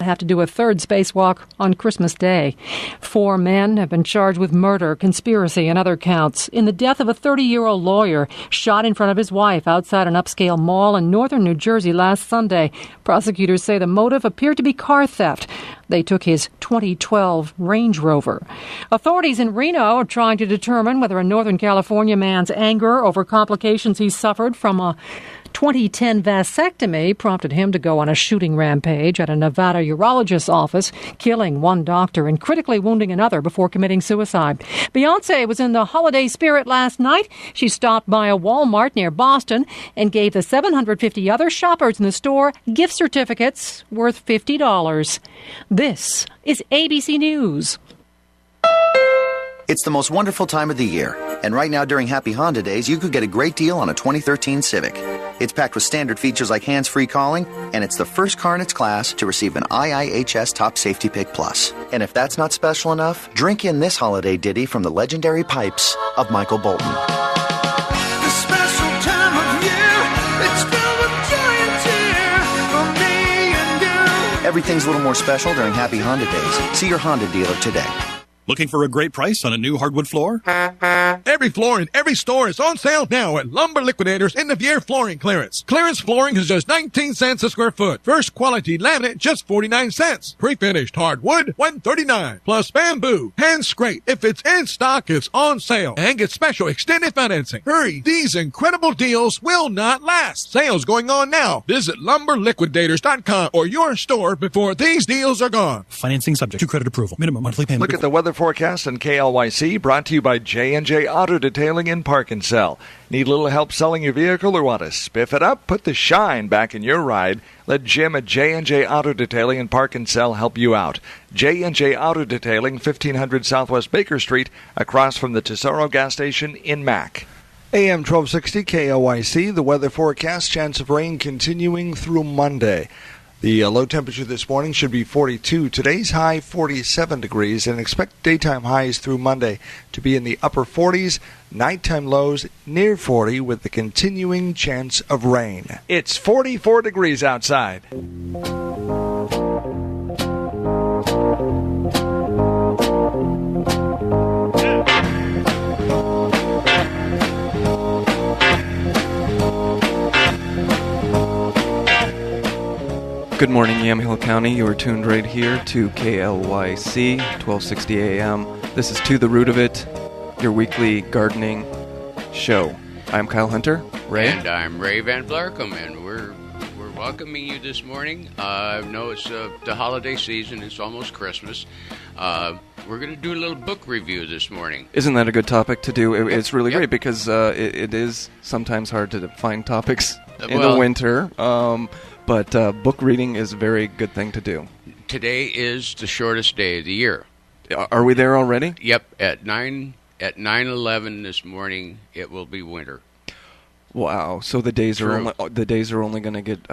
have to do a third spacewalk on Christmas Day. 4 men have been charged with murder, conspiracy, and other counts in the death of a 30-year-old lawyer shot in front of his wife outside an upscale mall in northern New Jersey last Sunday. Prosecutors say the motive appeared to be car theft. They took his 2012 Range Rover. Authorities in Reno are trying to determine whether a Northern California man's anger over complications he suffered from a 2010 vasectomy prompted him to go on a shooting rampage at a Nevada urologist's office, killing one doctor and critically wounding another before committing suicide. Beyonce was in the holiday spirit last night. She stopped by a Walmart near Boston and gave the 750 other shoppers in the store gift certificates worth $50. This is ABC News. It's the most wonderful time of the year, and right now during Happy Honda Days, you could get a great deal on a 2013 Civic. It's packed with standard features like hands-free calling, and it's the first car in its class to receive an IIHS Top Safety Pick Plus. And if that's not special enough, drink in this holiday ditty from the legendary pipes of Michael Bolton. The special time of year, it's filled with joy and cheer for me and you. Everything's a little more special during Happy Honda Days. See your Honda dealer today. Looking for a great price on a new hardwood floor? Every floor in every store is on sale now at Lumber Liquidators end of year flooring clearance. Clearance flooring is just 19 cents a square foot. First quality laminate, just 49 cents. Pre-finished hardwood, $139. Plus bamboo, hand scrape. If it's in stock, it's on sale. And get special extended financing. Hurry, these incredible deals will not last. Sales going on now. Visit lumberliquidators.com or your store before these deals are gone. Financing subject to credit approval. Minimum monthly payment. Look at the weather forecast on KLYC, brought to you by J&J Auto Detailing in Park and Sell. Need a little help selling your vehicle or want to spiff it up? Put the shine back in your ride. Let Jim at J&J Auto Detailing in Park and Sell help you out. J&J Auto Detailing, 1500 Southwest Baker Street, across from the Tesoro gas station in Mac. AM 1260 KLYC, the weather forecast, chance of rain continuing through Monday. The low temperature this morning should be 42. Today's high, 47 degrees, and expect daytime highs through Monday to be in the upper 40s, nighttime lows near 40 with the continuing chance of rain. It's 44 degrees outside. Good morning, Yamhill County. You are tuned right here to KLYC, 1260 AM. This is To the Root of It, your weekly gardening show. I'm Kyle Hunter. Ray? And I'm Ray Van Blarcom, and we're welcoming you this morning. No, it's the holiday season. It's almost Christmas. We're going to do a little book review this morning. Isn't that a good topic to do? It's really great because it is sometimes hard to find topics in the winter. But book reading is a very good thing to do. Today is the shortest day of the year. Are we there already? Yep. At 9:11 this morning, it will be winter. Wow. So the days are only going to get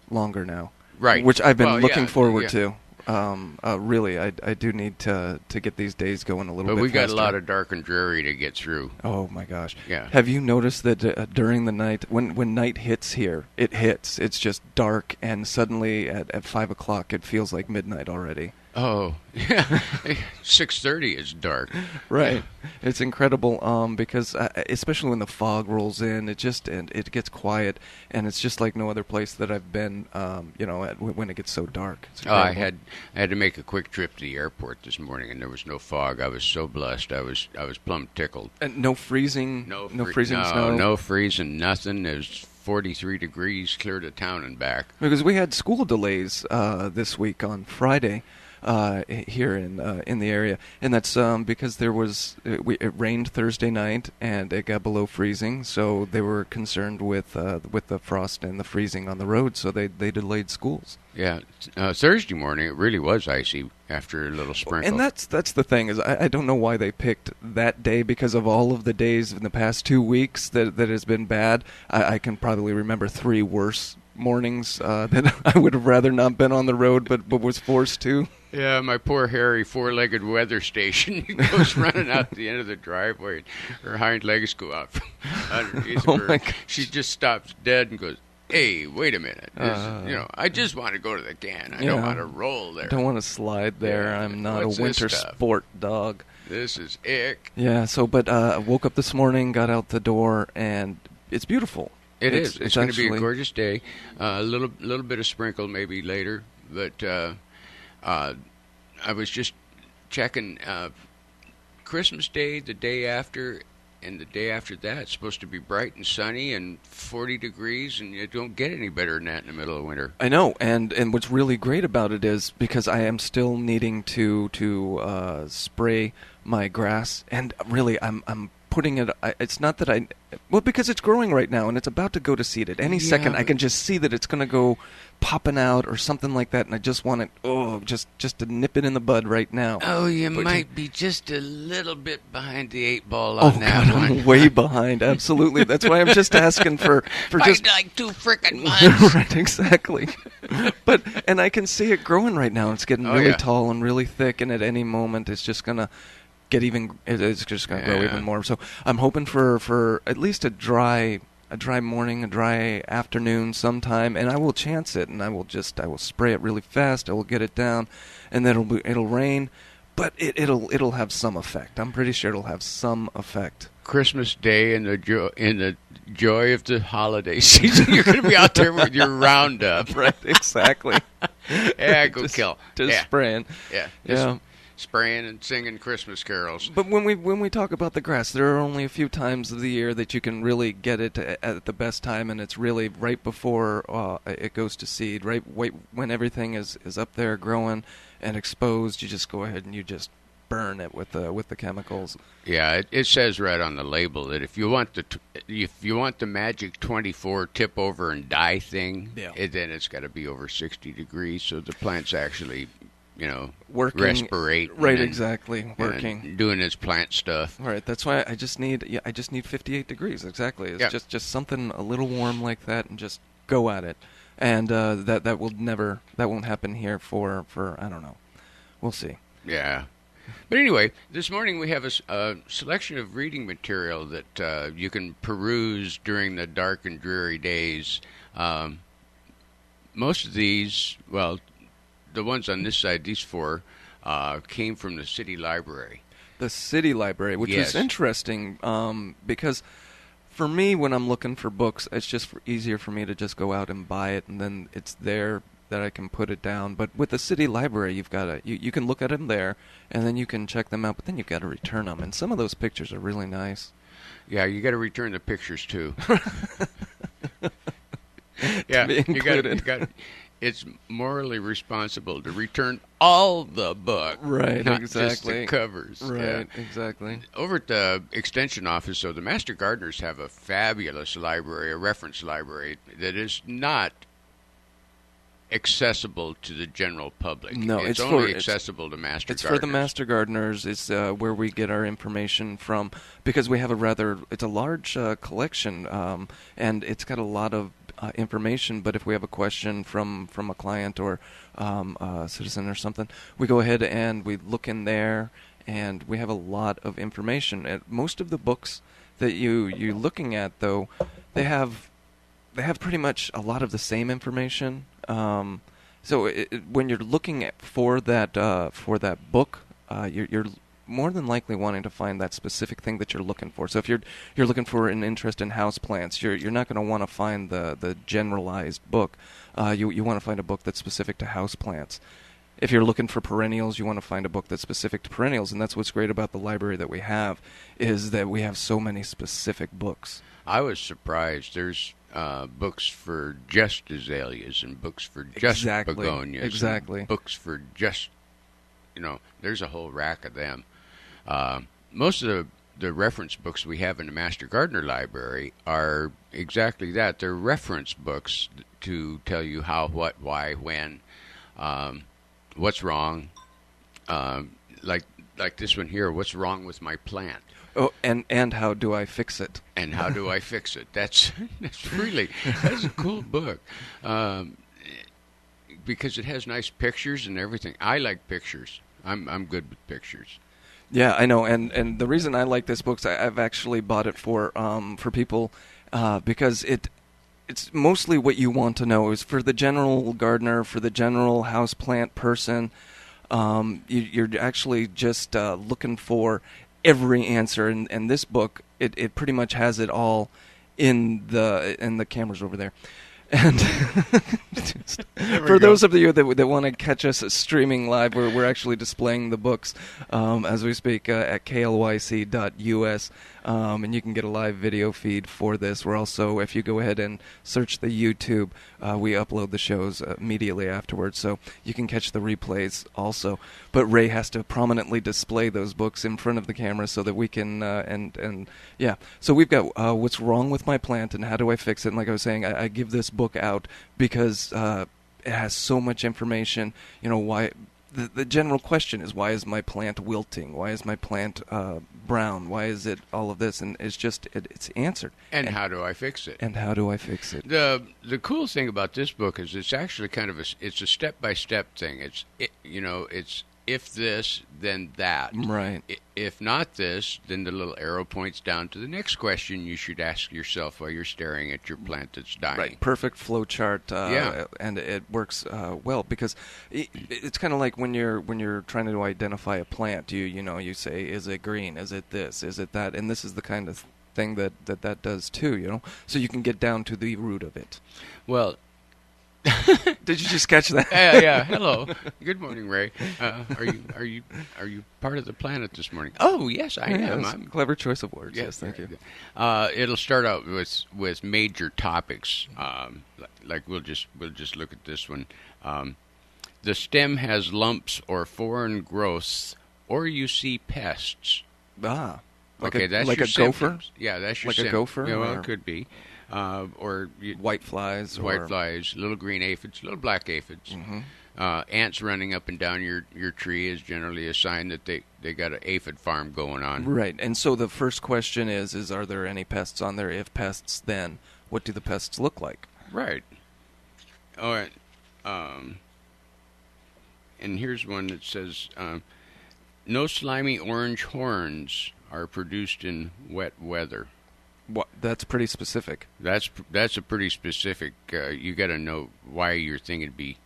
longer now. Right. Which I've been looking forward to. Really, I do need to get these days going a little bit faster. But we got a lot of dark and dreary to get through. Oh, my gosh. Yeah. Have you noticed that during the night, when night hits here, it hits. It's just dark, and suddenly at 5 o'clock, it feels like midnight already. Oh, yeah. 6:30 is dark. Right. It's incredible because especially when the fog rolls in, it gets quiet, and it's just like no other place that I've been, when it gets so dark. I had to make a quick trip to the airport this morning, and there was no fog. I was so blessed. I was plumb tickled. And no freezing? No freezing snow? No freezing, nothing. It was 43 degrees clear to town and back. Because we had school delays this week on Friday. Here in the area, and that's because it rained Thursday night and it got below freezing, so they were concerned with the frost and the freezing on the road, so they delayed schools. Yeah, Thursday morning it really was icy after a little sprinkle. And that's the thing is I don't know why they picked that day because of all of the days in the past 2 weeks that has been bad. I can probably remember 3 worse mornings that I would have rather not been on the road, but was forced to. Yeah, my poor Harry, 4-legged weather station. He goes running out the end of the driveway. Her hind legs go out from underneath her. My gosh. She just stops dead and goes, hey, wait a minute. I just want to go to the can. I don't want to roll there. I don't want to slide there. Yeah. I'm not What's a winter this stuff? sport dog. This is ick. Yeah, but I woke up this morning, got out the door, and it's beautiful. It's going to be a actually gorgeous day. A little bit of sprinkle maybe later, but I was just checking Christmas Day, the day after, and the day after that. It's supposed to be bright and sunny and 40 degrees, and you don't get any better than that in the middle of winter. I know, and what's really great about it is because I am still needing to spray my grass, and really I'm putting it. It's not that because it's growing right now, and it's about to go to seed. At any second, I can just see that it's going to go popping out or something like that, and I just want it. Just to nip it in the bud right now. Oh, you might be just a little bit behind the 8 ball on that God, one. I'm way behind. Absolutely, that's why I'm just asking for just like 2 frickin' months. right, exactly. And I can see it growing right now. It's getting really tall and really thick, and at any moment, it's just gonna get even. It's just gonna grow even more. So I'm hoping for at least a dry morning, a dry afternoon sometime, and I will chance it, and I will spray it really fast. I will get it down, and then it'll rain, but it'll have some effect. I'm pretty sure it'll have some effect. Christmas Day and the joy of the holiday season. You're going to be out there with your Roundup. Right, exactly. Yeah, go kill. Just spraying. Yeah. Yeah. Spraying and singing Christmas carols. But when we talk about the grass, there are only a few times of the year that you can really get it at the best time, and it's really right before it goes to seed, right when everything is up there growing and exposed. You just go ahead and you just burn it with the chemicals. Yeah, it says right on the label that if you want the magic 24 tip over and die thing, then it's got to be over 60 degrees, so the plant's actually working, respirate. Right, exactly. Working. Doing its plant stuff. Right, that's why I just need 58 degrees, exactly. It's just something a little warm like that, and just go at it. And that won't happen here for I don't know. We'll see. Yeah. But anyway, this morning we have a selection of reading material that you can peruse during the dark and dreary days. Most of these, well, the ones on this side, these 4, came from the city library. The city library, which was interesting because for me, when I'm looking for books, it's just easier for me to just go out and buy it, and then it's there that I can put it down. But with the city library, you've got you can look at them there, and then you can check them out, but then you've got to return them. And some of those pictures are really nice. Yeah, you got to return the pictures too. Yeah, you got. It's morally responsible to return all the book, right? Not exactly. just the covers, right? Exactly. Over at the extension office, so the Master Gardeners have a fabulous library, a reference library that is not accessible to the general public. No, it's only accessible to Master Gardeners. It's for the Master Gardeners. It's where we get our information from, because we have it's a large collection, and it's got a lot of information. But if we have a question from a client or a citizen or something, we go ahead and we look in there, and we have a lot of information. And most of the books that you're looking at, though, they have pretty much a lot of the same information. So when you're looking for that book, you're more than likely wanting to find that specific thing that you're looking for. So if you're looking for an interest in houseplants, you're not going to want to find the generalized book. You want to find a book that's specific to houseplants. If you're looking for perennials, you want to find a book that's specific to perennials, and that's what's great about the library that we have, is that we have so many specific books. I was surprised. There's books for just azaleas and books for just begonias. Exactly. And books for just, there's a whole rack of them. Most of the reference books we have in the Master Gardener Library are exactly that. They're reference books to tell you how, what, why, when, what's wrong. Like this one here, what's wrong with my plant? Oh, and how do I fix it? And how do I fix it? That's a cool book, because it has nice pictures and everything. I like pictures. I'm good with pictures. Yeah, I know, and the reason I like this book is I've actually bought it for people because it's mostly what you want to know. Is for the general gardener, for the general houseplant person. You're actually just looking for every answer, and this book it pretty much has it all in the cameras over there. And for those of you that want to catch us streaming live, we're actually displaying the books as we speak at KLYC.us, and you can get a live video feed for this. We're also, if you go ahead and search the YouTube, we upload the shows immediately afterwards, so you can catch the replays also. But Ray has to prominently display those books in front of the camera so that we can, and yeah. So we've got What's Wrong with My Plant and How Do I Fix It? And like I was saying, I give this book out because it has so much information. You know, why the general question is, why is my plant wilting? Why is my plant brown? Why is it all of this? And it's just it's answered. And how do I fix it? And how do I fix it? The cool thing about this book is it's actually kind of it's a step-by-step thing. It's if this, then that. Right. If not this, then the little arrow points down to the next question you should ask yourself while you're staring at your plant that's dying. Right. Perfect flow chart. Yeah. And it works well because it's kind of like when you're trying to identify a plant. You say, is it green? Is it this? Is it that? And this is the kind of thing that does too. You know, so you can get down to the root of it. Well. Did you just catch that? Yeah. Hello. Good morning, Ray. Are you part of the planet this morning? Oh, yes, I am. I'm clever choice of words. Yes, thank you. It'll start out with major topics. Like we'll just look at this one. The stem has lumps or foreign growths, or you see pests. That's your a symptoms. gopher. Yeah, that's your like a gopher. Yeah, well, it could be. Or white flies, little green aphids, little black aphids. Mm-hmm. Ants running up and down your tree is generally a sign that they got an aphid farm going on. Right, and so the first question is are there any pests on there? If pests, then what do the pests look like? Right. All right. And here's one that says, no slimy orange horns are produced in wet weather. What? That's pretty specific. That's a pretty specific. You got to know why your thing would be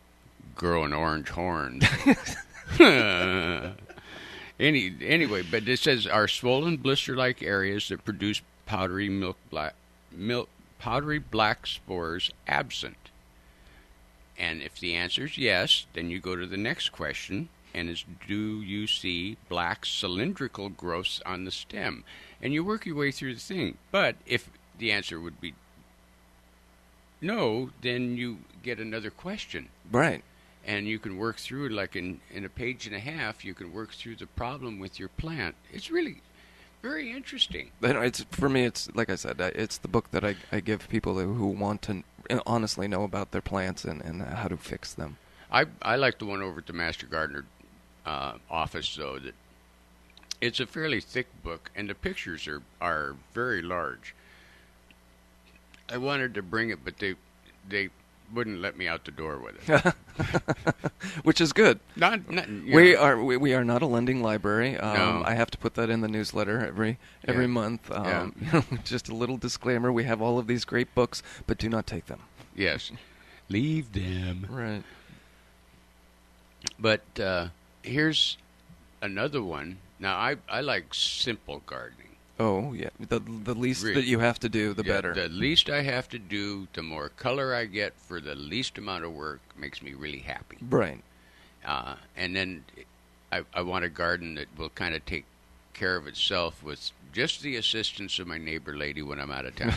growing orange horns. Anyway, but it says are swollen blister-like areas that produce powdery powdery black spores absent. And if the answer is yes, then you go to the next question, and it's do you see black cylindrical growths on the stem? And you work your way through the thing. But if the answer would be no, then you get another question. Right. And you can work through, like in a page and a half, you can work through the problem with your plant. It's really very interesting. For me, it's like I said, it's the book that I give people who want to honestly know about their plants and how to fix them. I like the one over at the Master Gardener office, though, that it's a fairly thick book, and the pictures are very large. I wanted to bring it, but they wouldn't let me out the door with it. Which is good. We are not a lending library. No. I have to put that in the newsletter every month. Just a little disclaimer: we have all of these great books, but do not take them. Yes, leave them. Right. But here's another one. Now I like simple gardening. Oh, yeah. The least that you have to do, the better. The least I have to do, the more color I get for the least amount of work makes me really happy. Right. And then I want a garden that will kind of take care of itself with just the assistance of my neighbor lady when I'm out of town.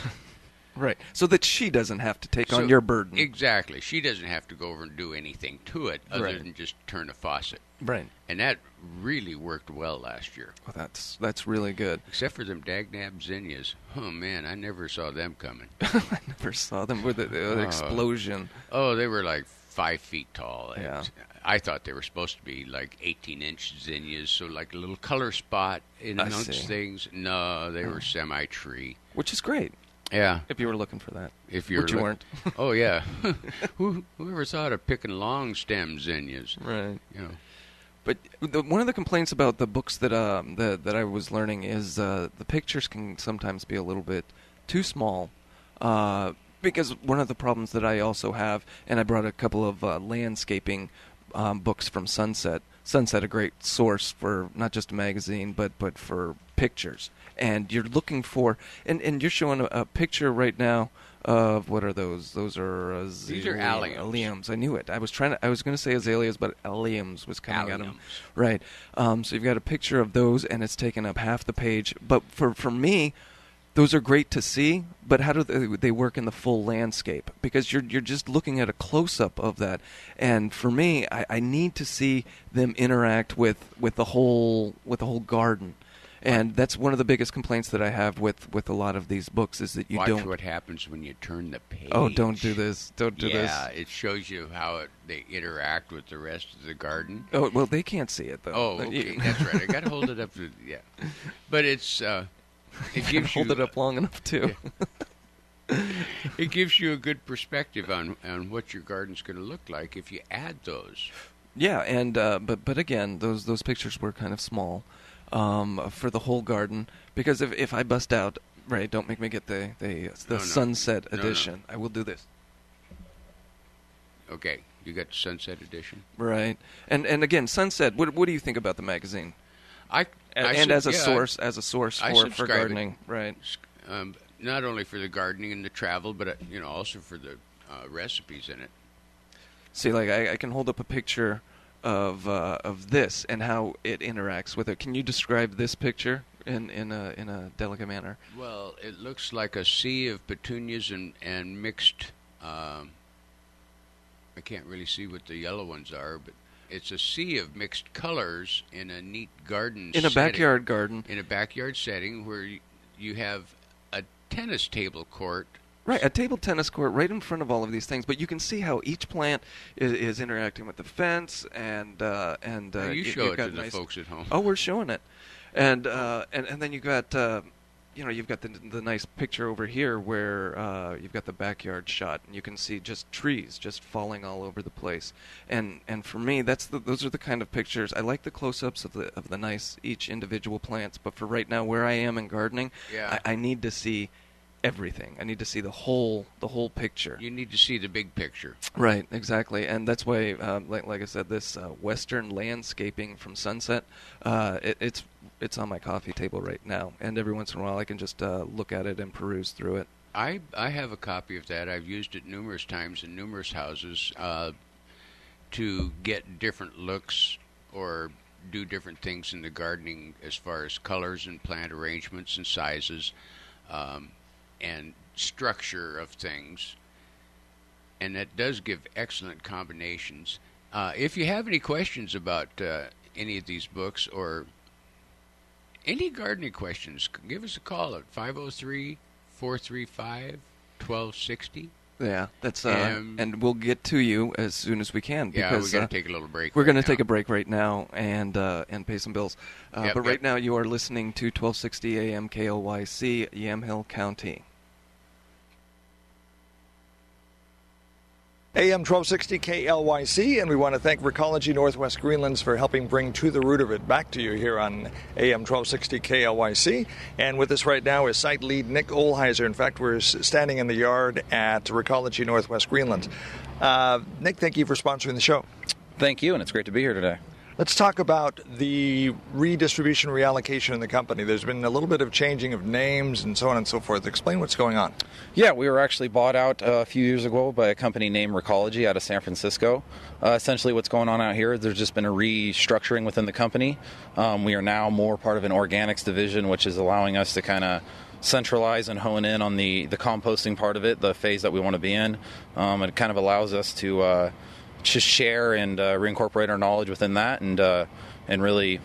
Right. So that she doesn't have to take on your burden. Exactly. She doesn't have to go over and do anything to it other than just turn a faucet. Right. And that really worked well last year. Well, that's really good. Except for them dagnab zinnias. Oh, man, I never saw them coming. I never saw them with the explosion. Oh, they were like 5 feet tall. Yeah. I thought they were supposed to be like 18-inch zinnias, so like a little color spot in amongst things. No, they were semi-tree. Which is great. Yeah. If you were looking for that. Which you weren't. Oh, yeah. Whoever thought of picking long stem zinnias? Right. You know. But one of the complaints about the books that I was learning is the pictures can sometimes be a little bit too small. Because one of the problems that I also have, and I brought a couple of landscaping books from Sunset. Sunset, a great source for not just a magazine, but for pictures. And you're looking for, and you're showing a picture right now of, what are those? Those are these are alliums. I knew it. I was going to say azaleas, but alliums was coming out of them. Right. So you've got a picture of those, and it's taken up half the page. But for me, those are great to see, but how do they work in the full landscape? Because you're just looking at a close-up of that. And for me, I need to see them interact with the whole garden. And that's one of the biggest complaints that I have with a lot of these books is that you don't... Watch what happens when you turn the page. Oh, don't do this. Don't do this. Yeah, it shows you how they interact with the rest of the garden. Oh, well, they can't see it, though. Oh, okay, that's right. I got to hold it up. Yeah. But it's... it gives hold it up long enough, too. Yeah. It gives you a good perspective on what your garden's going to look like if you add those. Yeah, and but again, those pictures were kind of small. For the whole garden, because if I bust out, right, don't make me get the Sunset edition. No. I will do this. Okay, you got the Sunset edition, right? And again, Sunset. What do you think about the magazine? As a source for gardening, right? Not only for the gardening and the travel, but also for the recipes in it. See, like I can hold up a picture of this and how it interacts with it. Can you describe this picture in a delicate manner? Well, it looks like a sea of petunias and mixed. I can't really see what the yellow ones are, but it's a sea of mixed colors in a neat garden in a backyard garden. In a backyard setting where you have a tennis table court. Right, a table tennis court right in front of all of these things, but you can see how each plant is interacting with the fence, and you show it to the folks at home. Oh, we're showing it, and then you've got you've got the nice picture over here where you've got the backyard shot, and you can see just trees just falling all over the place, and for me those are the kind of pictures I like. The close-ups of the nice each individual plants, but for right now where I am in gardening, I need to see everything. I need to see the whole picture. You need to see the big picture. Right, exactly, and that's why, like I said, this Western landscaping from Sunset, it's on my coffee table right now, and every once in a while I can just look at it and peruse through it. I have a copy of that. I've used it numerous times in numerous houses to get different looks or do different things in the gardening as far as colors and plant arrangements and sizes. And structure of things, and that does give excellent combinations. If you have any questions about any of these books or any gardening questions, give us a call at 503-435-1260. Yeah, that's and we'll get to you as soon as we can. Because, we're going to take a little break. We're going to take a break right now and pay some bills. But right now you are listening to 1260 AM KLYC, Yamhill County. AM 1260 KLYC, and we want to thank Recology Northwest Greenlands for helping bring To the Root of It back to you here on AM 1260 KLYC. And with us right now is site lead Nick Olheiser. In fact, we're standing in the yard at Recology Northwest Greenlands. Nick, thank you for sponsoring the show. Thank you, and it's great to be here today. Let's talk about the redistribution, reallocation in the company. There's been a little bit of changing of names and so on and so forth. Explain what's going on. Yeah, we were actually bought out a few years ago by a company named Recology out of San Francisco. Essentially what's going on out here, there's just been a restructuring within the company. We are now more part of an organics division, which is allowing us to kind of centralize and hone in on the composting part of it, the phase that we want to be in. It kind of allows us to just share and reincorporate our knowledge within that and really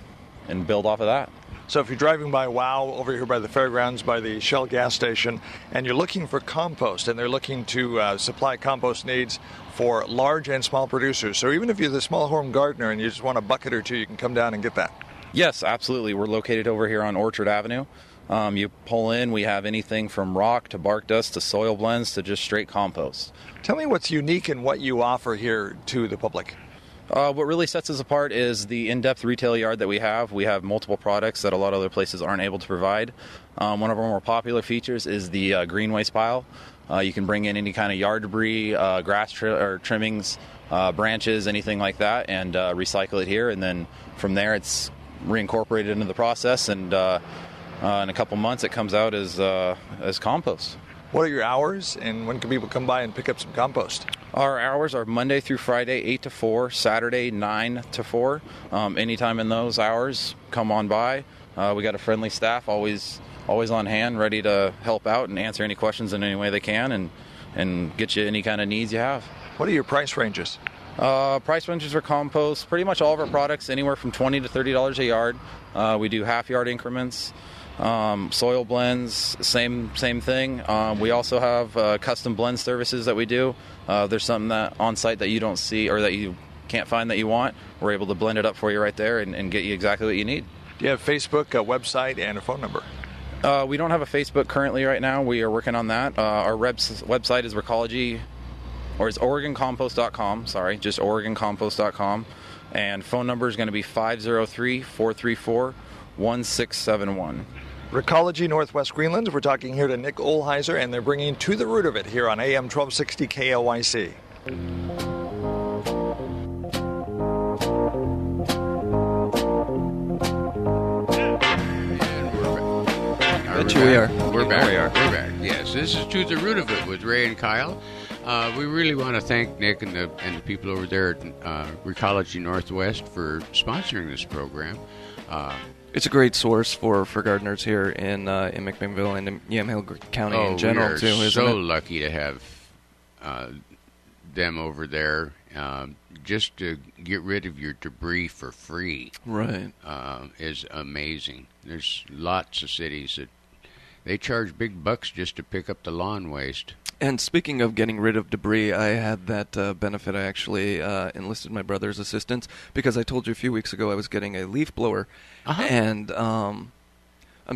build off of that. So if you're driving by WOW over here by the fairgrounds, by the Shell gas station, and you're looking for compost, and they're looking to supply compost needs for large and small producers. So even if you're the small home gardener and you just want a bucket or two, you can come down and get that. Yes, absolutely. We're located over here on Orchard Avenue. You pull in, we have anything from rock to bark dust to soil blends to just straight compost. Tell me what's unique in what you offer here to the public. What really sets us apart is the in-depth retail yard that we have. We have multiple products that a lot of other places aren't able to provide. One of our more popular features is the green waste pile. You can bring in any kind of yard debris, grass or trimmings, branches, anything like that, and recycle it here. And then from there, it's reincorporated into the process, and in a couple months, it comes out as compost. What are your hours, and when can people come by and pick up some compost? Our hours are Monday through Friday, 8 to 4, Saturday, 9 to 4. Anytime in those hours, come on by. We got a friendly staff, always on hand, ready to help out and answer any questions in any way they can, and get you any kind of needs you have. What are your price ranges? Price ranges for compost, pretty much all of our products, anywhere from $20 to $30 a yard. We do half-yard increments. Soil blends, same thing. We also have custom blend services that we do. There's something that on site that you don't see or that you can't find that you want. We're able to blend it up for you right there and get you exactly what you need. Do you have Facebook, a website, and a phone number? We don't have a Facebook currently right now. We are working on that. Our website is Recology, or it's OregonCompost.com. Sorry, just OregonCompost.com. And phone number is going to be 503-434-1671. Recology Northwest Greenland. We're talking here to Nick Olheiser, and they're bringing To the Root of It here on AM 1260 KLYC. We are. We're back. We're back. Yes, this is To the Root of It with Ray and Kyle. We really want to thank Nick and the people over there at Recology Northwest for sponsoring this program. It's a great source for gardeners here in McMinnville and in Yamhill County in general, too, isn't it? So lucky to have them over there just to get rid of your debris for free. Right. Is amazing. There's lots of cities that they charge big bucks just to pick up the lawn waste. And speaking of getting rid of debris, I had that benefit. I actually enlisted my brother's assistance because I told you a few weeks ago I was getting a leaf blower. Uh-huh. And I'm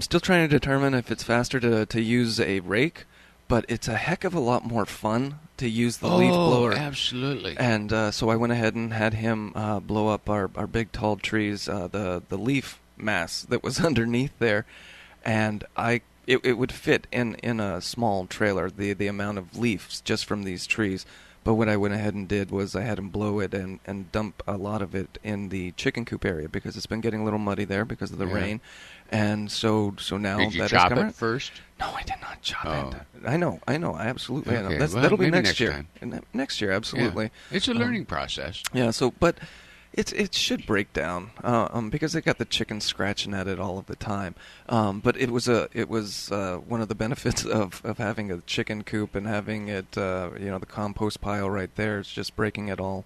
still trying to determine if it's faster to use a rake, but it's a heck of a lot more fun to use the leaf blower. Absolutely. And so I went ahead and had him blow up our big tall trees, the leaf mass that was underneath there, and it would fit in a small trailer, the amount of leaves just from these trees. But what I went ahead and did was I had him blow it and dump a lot of it in the chicken coop area because it's been getting a little muddy there because of the rain. And so now did you that chop is coming. it first? No, I did not chop it. I know, I absolutely. Okay, I know. well, That'll be maybe next year. time. Next year, absolutely. Yeah. It's a learning process. Yeah. So, but it should break down because they got the chicken scratching at it all of the time. But it was one of the benefits of having a chicken coop and having it the compost pile right there. It's just breaking it all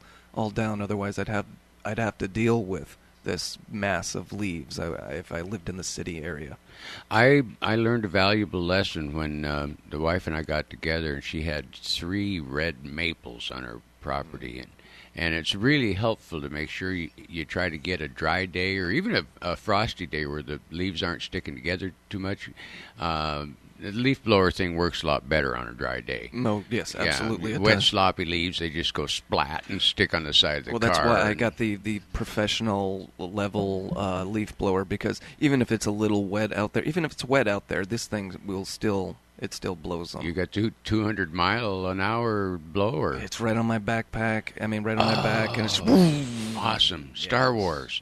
down. Otherwise, I'd have to deal with this mass of leaves if I lived in the city area. I learned a valuable lesson when the wife and I got together, and she had 3 red maples on her property, and it's really helpful to make sure you try to get a dry day or even a frosty day where the leaves aren't sticking together too much. The leaf blower thing works a lot better on a dry day. No, yes, absolutely. Yeah, wet, sloppy leaves, they just go splat and stick on the side of the car. Well, that's why I got the professional level leaf blower, because even if it's a little wet out there, this thing will still blows them. You got 200-mile-an-hour blower. It's right on my backpack. I mean, right on my back, and it's awesome. Star Wars.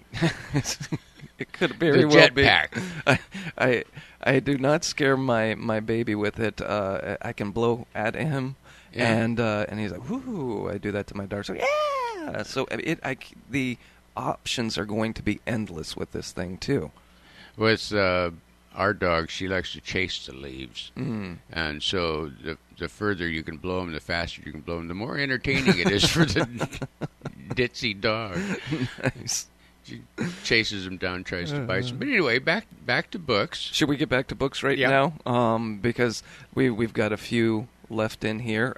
It could very well be. Jetpack. I do not scare my baby with it. I can blow at him, and he's like, "Whoo!" I do that to my dog. So yeah. So the options are going to be endless with this thing too. With our dog, she likes to chase the leaves, and so the further you can blow them, the faster you can blow them, the more entertaining it is for the ditzy dog. Nice. She chases him down, tries to bite him. But anyway, back to books. Should we get back to books now? Because we've got a few left in here.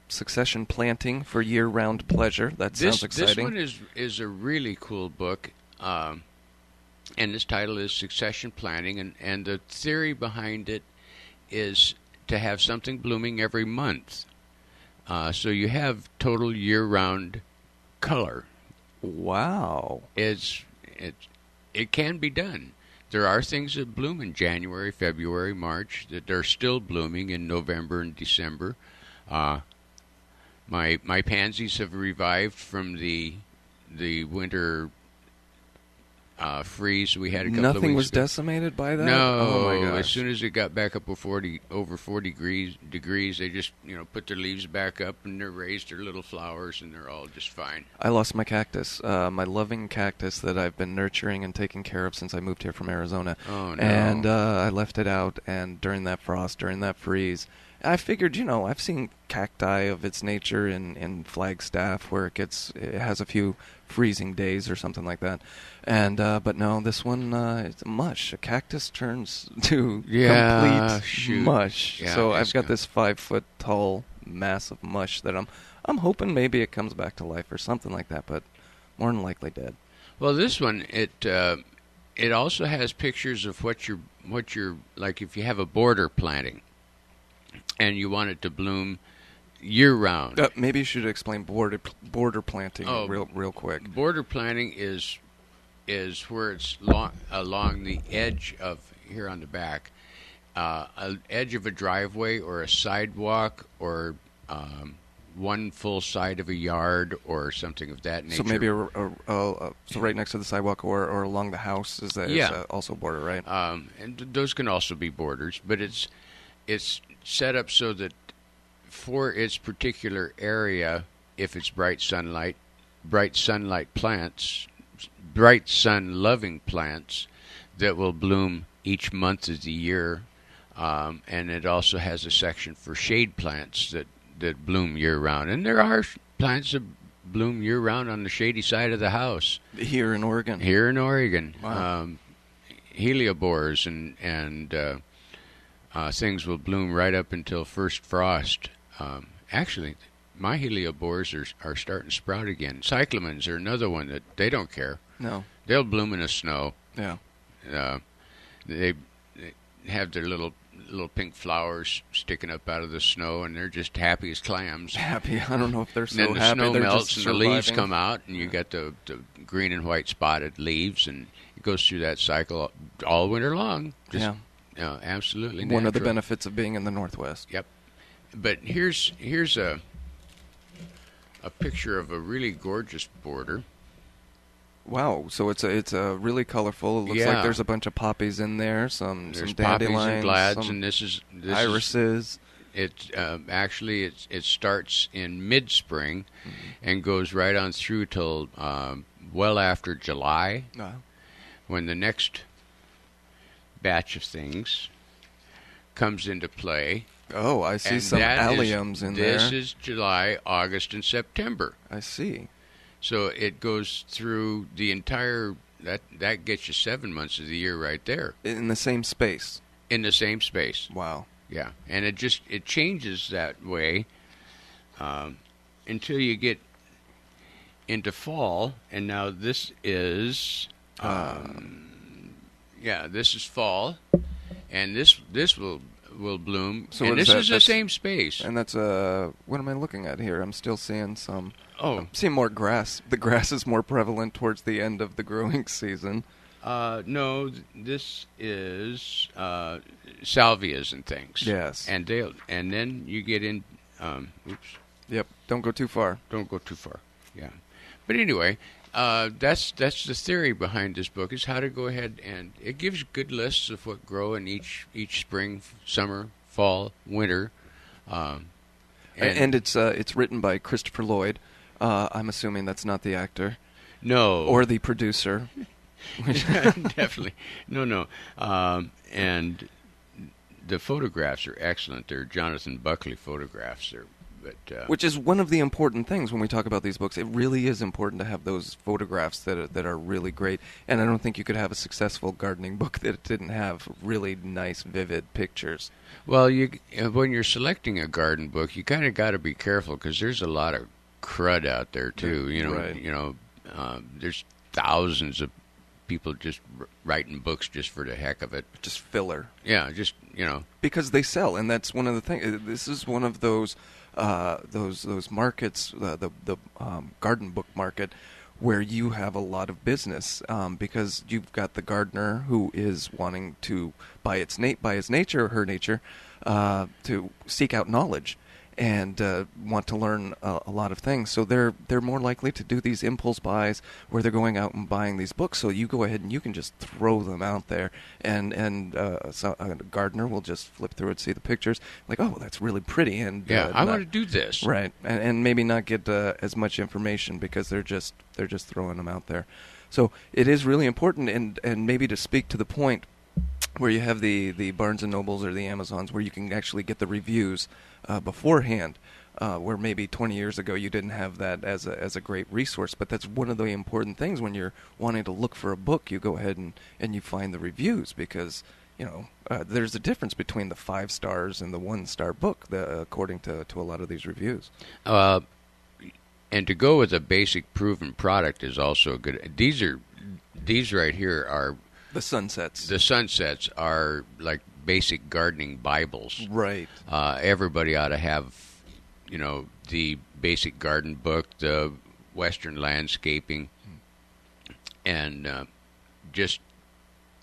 Succession Planting for Year-Round Pleasure. That sounds exciting. This one is a really cool book, and this title is Succession Planting, and the theory behind it is to have something blooming every month. So you have total year-round color. Wow. It can be done. There are things that bloom in January, February, March that are still blooming in November and December. My pansies have revived from the winter freeze we had a couple of weeks ago. Nothing was decimated by that? No. Oh my gosh. As soon as it got back up over 40 degrees, they just put their leaves back up and they're raised their little flowers and they're all just fine. I lost my cactus, my loving cactus that I've been nurturing and taking care of since I moved here from Arizona. Oh no. And I left it out, and during that frost, during that freeze, I figured, I've seen cacti of its nature in Flagstaff where it has a few freezing days or something like that. And but no, this one it's mush. A cactus turns to complete mush. Yeah, so I've got this 5-foot tall mass of mush that I'm hoping maybe it comes back to life or something like that, but more than likely dead. Well, this one it also has pictures of what you're like if you have a border planting and you want it to bloom year round. Maybe you should explain border planting real quick. Border planting is where it's along the edge of here on the back, an edge of a driveway or a sidewalk or one full side of a yard or something of that nature. So maybe so right next to the sidewalk or along the house is also border, right? And those can also be borders, but it's set up so that for its particular area, if it's bright sunlight plants, bright sun-loving plants that will bloom each month of the year, and it also has a section for shade plants that bloom year-round. And there are plants that bloom year-round on the shady side of the house. Here in Oregon? Here in Oregon. Wow. Heliobores and things will bloom right up until first frost. Actually, my heliobores are starting to sprout again. Cyclamens are another one that they don't care. No. They'll bloom in the snow. Yeah. They have their little pink flowers sticking up out of the snow, and they're just happy as clams. Happy? I don't know if they're so happy. Then the happy. snow They're melts just and the leaves surviving. come out, and you got the green and white spotted leaves, and it goes through that cycle all winter long. Just, absolutely natural. One of the benefits of being in the Northwest. Yep. But here's a picture of a really gorgeous border. Wow, so it's a really colorful. It looks like there's a bunch of poppies in there, some dandelions, poppies and glads, some and this irises. It starts in mid-spring and goes right on through till well after July, when the next batch of things comes into play. Oh, I see and some alliums in there. This is July, August, and September. I see. So it goes through the entire, that gets you 7 months of the year right there. In the same space? In the same space. Wow. Yeah, and it changes that way until you get into fall, and now this is, this is fall, and this will bloom, so and this is the same space. And that's what am I looking at here? I'm still seeing some. I'm seeing more grass. The grass is more prevalent towards the end of the growing season. No, this is salvias and things. Yes, and then you get in. Yep. Don't go too far. Don't go too far. Yeah, but anyway. That's the theory behind this book, is how to go ahead, and it gives good lists of what grow in each spring, summer, fall, winter. And it's written by Christopher Lloyd. I'm assuming that's not the actor. No. Or the producer. Definitely. No. And the photographs are excellent. They're Jonathan Buckley photographs. Which is one of the important things when we talk about these books. It really is important to have those photographs that are really great. And I don't think you could have a successful gardening book that didn't have really nice, vivid pictures. Well, when you're selecting a garden book, you kind of got to be careful because there's a lot of crud out there too. There's thousands of people just writing books just for the heck of it. Just filler. Yeah, because they sell, and that's one of the things. This is one of those markets, the garden book market, where you have a lot of business, because you've got the gardener who is wanting to, by his nature or her nature, to seek out knowledge and want to learn a lot of things. So they're more likely to do these impulse buys where they're going out and buying these books. So you go ahead and you can just throw them out there, and so a gardener will just flip through it, see the pictures, like, oh, that's really pretty, and I want to do this, right, and maybe not get as much information because they're just throwing them out there. So it is really important, and maybe to speak to the point where you have the Barnes & Nobles or the Amazons where you can actually get the reviews beforehand, where maybe 20 years ago you didn't have that as a great resource. But that's one of the important things when you're wanting to look for a book. You go ahead and you find the reviews, because there's a difference between the 5 stars and the 1-star book, according to a lot of these reviews. And to go with a basic proven product is also good. These right here are the Sunsets. The Sunsets are like basic gardening Bibles. Right. Everybody ought to have, the basic garden book, the Western landscaping, and just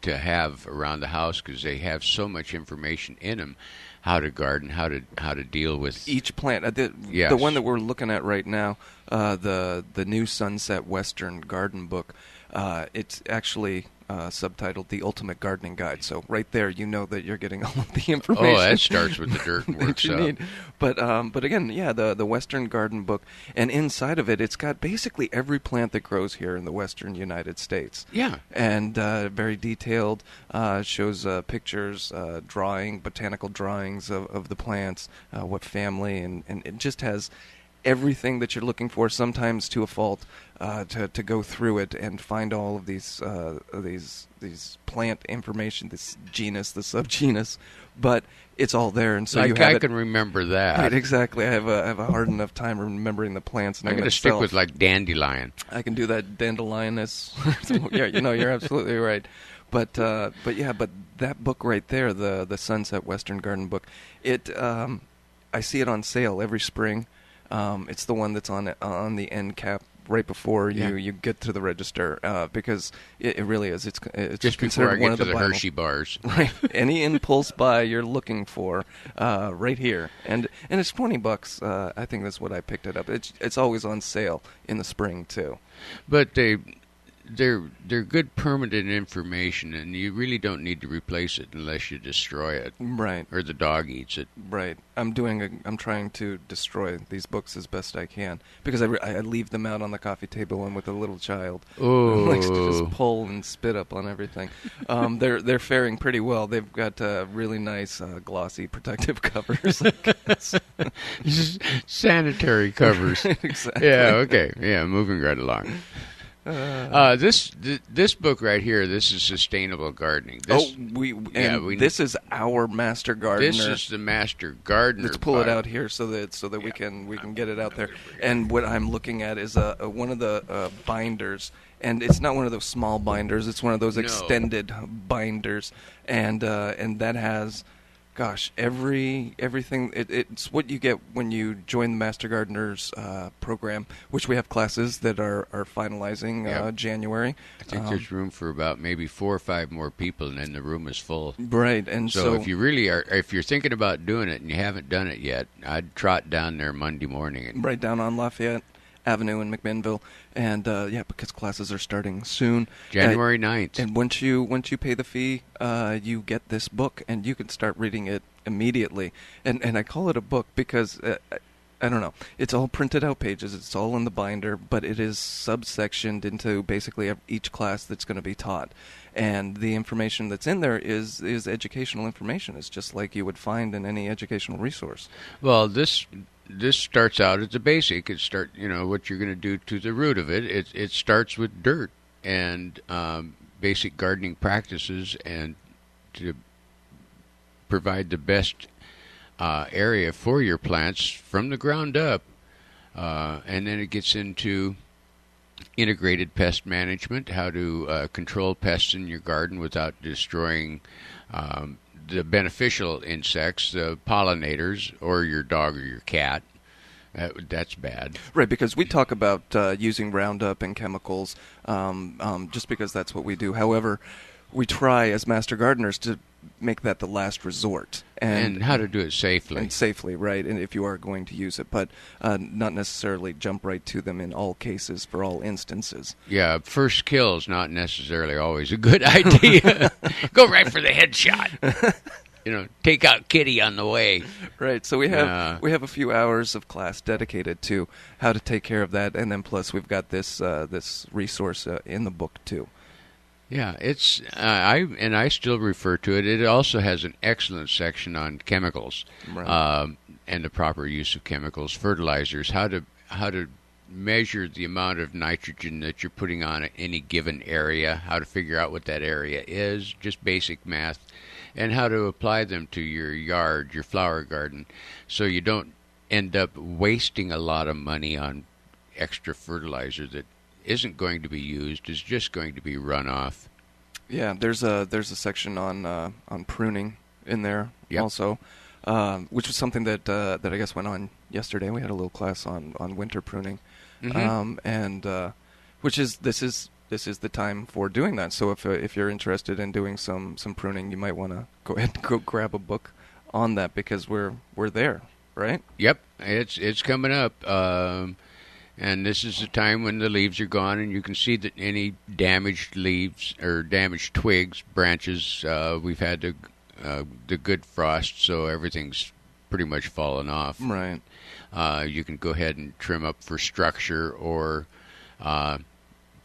to have around the house, because they have so much information in them, how to garden, how to deal with each plant. Yes. The one that we're looking at right now, the new Sunset Western Garden Book, it's actually subtitled "The Ultimate Gardening Guide." So right there, you know that you're getting all of the information. Oh, that starts with the dirt and works up. Need. But again, the Western Garden Book, and inside of it, it's got basically every plant that grows here in the Western United States. Yeah, and very detailed. Shows pictures, botanical drawings of the plants, what family, and it just has everything that you're looking for, sometimes to a fault, to go through it and find all of these plant information, this genus, the subgenus, but it's all there, and so like you have I can remember that. Right, exactly. I have a hard enough time remembering the plants. I'm going to stick with like dandelion. I can do that dandelion. Yeah, you're absolutely right. But that book right there, the Sunset Western Garden Book, I see it on sale every spring. It's the one that's on the end cap right before you get to the register, because it really is. It's just before I get to the Hershey bars. Right. Any impulse buy you're looking for, right here, and it's $20. I think that's what I picked it up. It's always on sale in the spring too. But they're good permanent information, and you really don't need to replace it unless you destroy it, right? Or the dog eats it, right? I'm trying to destroy these books as best I can, because I leave them out on the coffee table, and with a little child who likes to just pull and spit up on everything. They're faring pretty well. They've got really nice glossy protective covers. Just sanitary covers. Exactly. Yeah. Okay. Yeah. Moving right along. This book right here, this is Sustainable Gardening. This is our Master Gardener. This is the Master Gardener. Let's pull it out here so that we can get it out there. And what I'm looking at is one of the binders, and it's not one of those small binders. It's one of those extended binders, and that has, gosh, everything. It's what you get when you join the Master Gardeners program, which we have classes that are finalizing January. I think there's room for about maybe 4 or 5 more people, and then the room is full. Right, and so if you really are, if you're thinking about doing it and you haven't done it yet, I'd trot down there Monday morning. Right down on Lafayette Avenue in McMinnville, and because classes are starting soon, January 9th. And once you pay the fee, you get this book, and you can start reading it immediately. And I call it a book because I don't know, it's all printed out pages, it's all in the binder, but it is subsectioned into basically each class that's going to be taught. And the information that's in there is educational information. It's just like you would find in any educational resource. Well, this starts out as a basic. It what you're going to do to the root of it. It starts with dirt and basic gardening practices, and to provide the best area for your plants from the ground up. And then it gets into integrated pest management, how to control pests in your garden without destroying the beneficial insects, the pollinators, or your dog or your cat. That's bad. Right, because we talk about using Roundup and chemicals just because that's what we do. However, we try as master gardeners to make that the last resort. And how to do it safely. And safely, right, and if you are going to use it. But not necessarily jump right to them in all cases for all instances. Yeah, first kill is not necessarily always a good idea. Go right for the headshot. Take out Kitty on the way. Right. So we have a few hours of class dedicated to how to take care of that, and then plus we've got this resource in the book too. Yeah, it's I still refer to it. It also has an excellent section on chemicals, right. And the proper use of chemicals, fertilizers, how to measure the amount of nitrogen that you're putting on any given area, how to figure out what that area is, just basic math, and how to apply them to your yard, your flower garden, so you don't end up wasting a lot of money on extra fertilizer that isn't going to be used, is just going to be run off. Yeah, there's a section on pruning in there also, which was something that I guess went on yesterday. We had a little class on winter pruning, and which is this is the time for doing that. So if you're interested in doing some pruning, you might want to go ahead and go grab a book on that because we're there, right? Yep, it's coming up. And this is the time when the leaves are gone, and you can see that any damaged leaves or damaged twigs, branches, we've had the good frost, so everything's pretty much fallen off. Right. You can go ahead and trim up for structure or to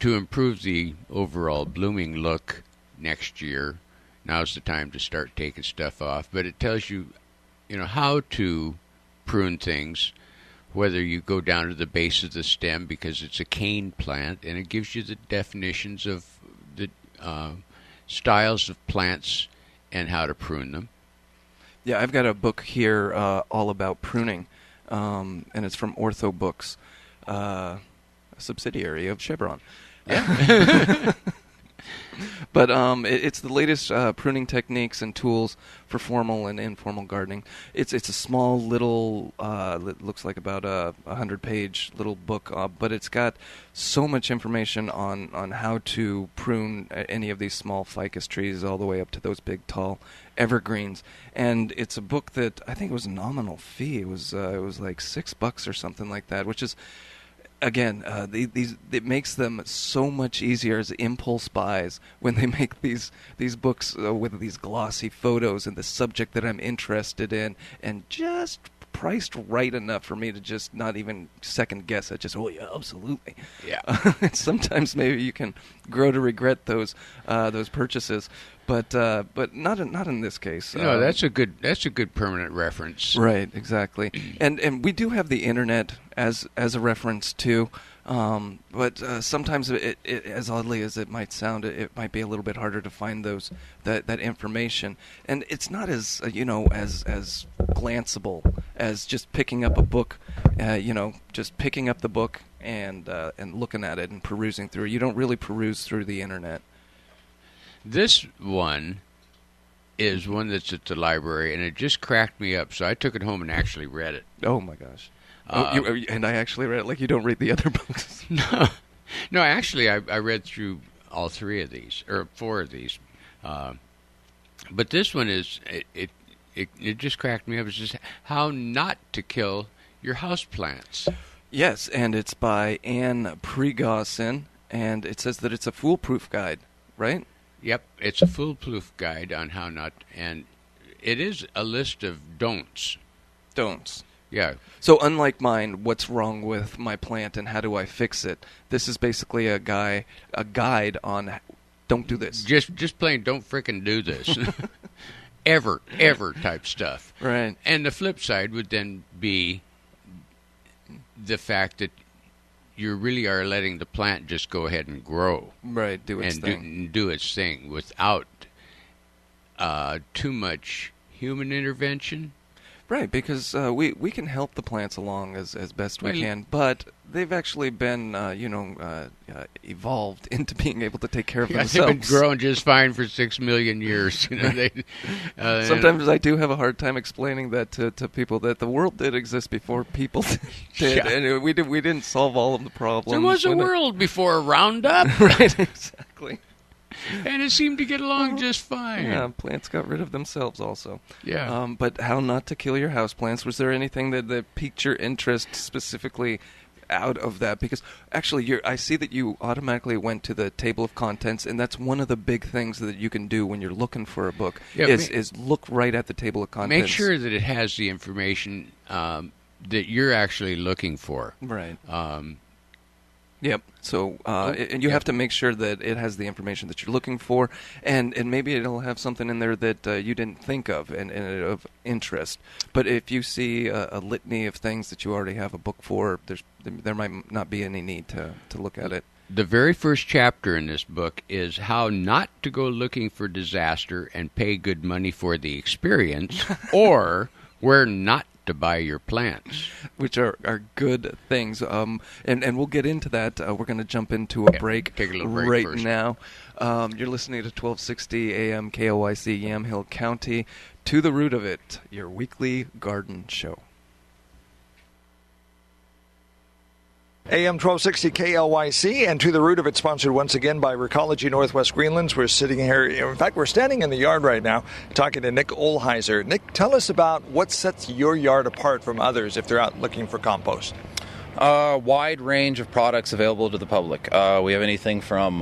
improve the overall blooming look next year. Now's the time to start taking stuff off. But it tells you, how to prune things, whether you go down to the base of the stem because it's a cane plant, and it gives you the definitions of the styles of plants and how to prune them. Yeah, I've got a book here all about pruning, and it's from Ortho Books, a subsidiary of Chevron. Yeah. But it's the latest pruning techniques and tools for formal and informal gardening. It's a small little, looks like about a 100-page little book, but it's got so much information on how to prune any of these small ficus trees all the way up to those big, tall evergreens. And it's a book that I think it was a nominal fee. It was like $6 or something like that, which is. Again, it makes them so much easier as impulse buys when they make these books with these glossy photos and the subject that I'm interested in, and just priced right enough for me to just not even second guess it. Just yeah, absolutely. Yeah. Sometimes maybe you can grow to regret those purchases, but not in this case. No, that's a good permanent reference. Right, exactly. And we do have the internet as a reference too. But sometimes it, as oddly as it might sound, it might be a little bit harder to find that information, and it's not as as glanceable as just picking up a book, just picking up the book and looking at it and perusing through. You don't really peruse through the internet. This one is one that's at the library, and it just cracked me up, so I took it home and actually read it. Oh my gosh. And I actually read it like you don't read the other books. No, actually, I read through all three of these, or four of these. But this one it just cracked me up. It's just how not to kill your houseplants. Yes, and it's by Anne Pregossin, and it says that it's a foolproof guide, right? Yep, it's a foolproof guide on how not, and it is a list of don'ts. Don'ts. Yeah. So unlike mine, what's wrong with my plant and how do I fix it? This is basically a guide on don't do this. Just plain don't frickin' do this. ever type stuff. Right. And the flip side would then be the fact that you really are letting the plant just go ahead and grow. Right, do its thing. Do its thing without too much human intervention. Right, because we can help the plants along as best we can, but they've actually been, evolved into being able to take care of themselves. They've been growing just fine for 6 million years. Sometimes I do have a hard time explaining that to people, that the world did exist before people did, and we didn't solve all of the problems. There was a world before Roundup. Right, exactly. And it seemed to get along just fine. Yeah, plants got rid of themselves also. Yeah. But how not to kill your houseplants? Was there anything that piqued your interest specifically out of that? Because actually, I see that you automatically went to the table of contents, and that's one of the big things that you can do when you're looking for a book, is look right at the table of contents. Make sure that it has the information that you're actually looking for. Right. Yep. So, and you have to make sure that it has the information that you're looking for, and maybe it'll have something in there that you didn't think of and of interest. But if you see a litany of things that you already have a book for, there might not be any need to look at it. The very first chapter in this book is how not to go looking for disaster and pay good money for the experience, or where not to buy your plants, which are good things, and we'll get into that. We're going to jump into a break. Take a little break right first. Now. You're listening to 1260 AM KLYC Yamhill County. To the Root of It, your weekly garden show. AM 1260 KLYC, and To the Root of It, sponsored once again by Recology Northwest Greenlands. We're sitting here, in fact, we're standing in the yard right now talking to Nick Olheiser. Nick, tell us about what sets your yard apart from others if they're out looking for compost. Wide range of products available to the public. We have anything from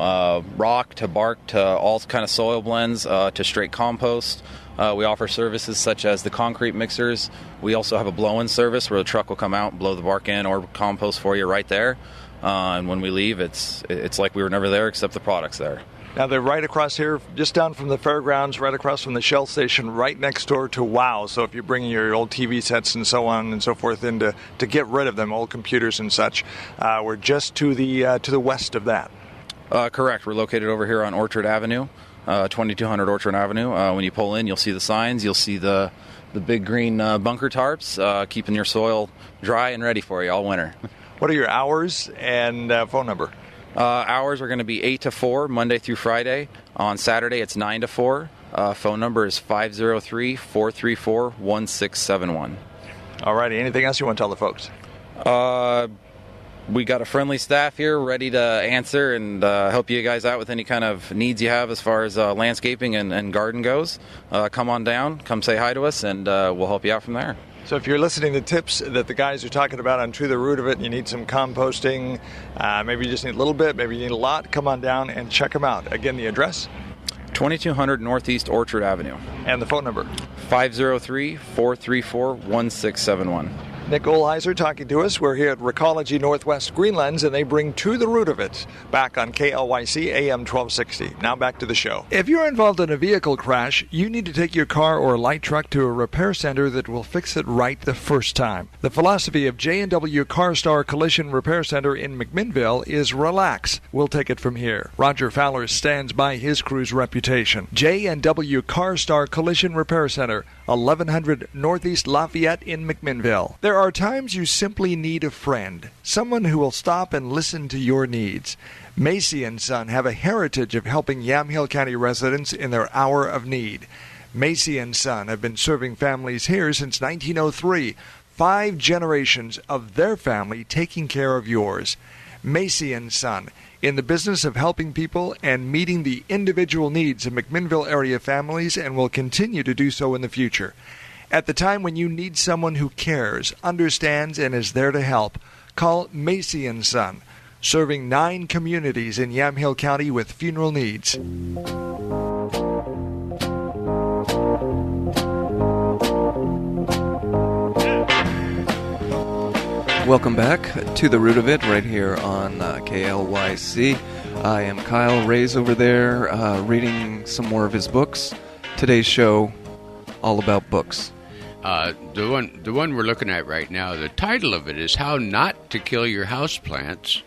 rock to bark to all kind of soil blends to straight compost. We offer services such as the concrete mixers. We also have a blow-in service where the truck will come out and blow the bark in or compost for you right there. And when we leave, it's like we were never there except the product's there. Now, they're right across here, just down from the fairgrounds, right across from the Shell station, right next door to WOW. So if you're bringing your old TV sets and so on and so forth in to get rid of them, old computers and such, we're just to the west of that. Correct. We're located over here on Orchard Avenue. 2200 Orchard Avenue. When you pull in, you'll see the signs. You'll see the big green bunker tarps, keeping your soil dry and ready for you all winter. What are your hours and phone number? Hours are going to be 8 to 4, Monday through Friday. On Saturday, it's 9 to 4. Phone number is 503-434-1671. All righty. Anything else you want to tell the folks? We got a friendly staff here ready to answer and help you guys out with any kind of needs you have as far as landscaping and garden goes. Come on down, come say hi to us, and we'll help you out from there. So if you're listening to tips that the guys are talking about on To the Root of It, and you need some composting, maybe you just need a little bit, maybe you need a lot, come on down and check them out. Again, the address? 2200 Northeast Orchard Avenue. And the phone number? 503-434-1671. Nick Olheiser talking to us. We're here at Recology Northwest Greenlands, and they bring To the Root of It back on KLYC AM 1260. Now back to the show. If you're involved in a vehicle crash, you need to take your car or light truck to a repair center that will fix it right the first time. The philosophy of J&W CarStar Collision Repair Center in McMinnville is relax. We'll take it from here. Roger Fowler stands by his crew's reputation. J&W CarStar Collision Repair Center, 1100 Northeast Lafayette in McMinnville. There are times you simply need a friend, someone who will stop and listen to your needs. Macy & Son have a heritage of helping Yamhill County residents in their hour of need. Macy & Son have been serving families here since 1903, 5 generations of their family taking care of yours. Macy & Son, in the business of helping people and meeting the individual needs of McMinnville area families, and will continue to do so in the future. At the time when you need someone who cares, understands, and is there to help, call Macy & Son, serving 9 communities in Yamhill County with funeral needs. Welcome back to The Root of It right here on KLYC. I am Kyle. Ray's over there reading some more of his books. Today's show, all about books. The one we're looking at right now, the title of it is How Not to Kill Your Houseplants,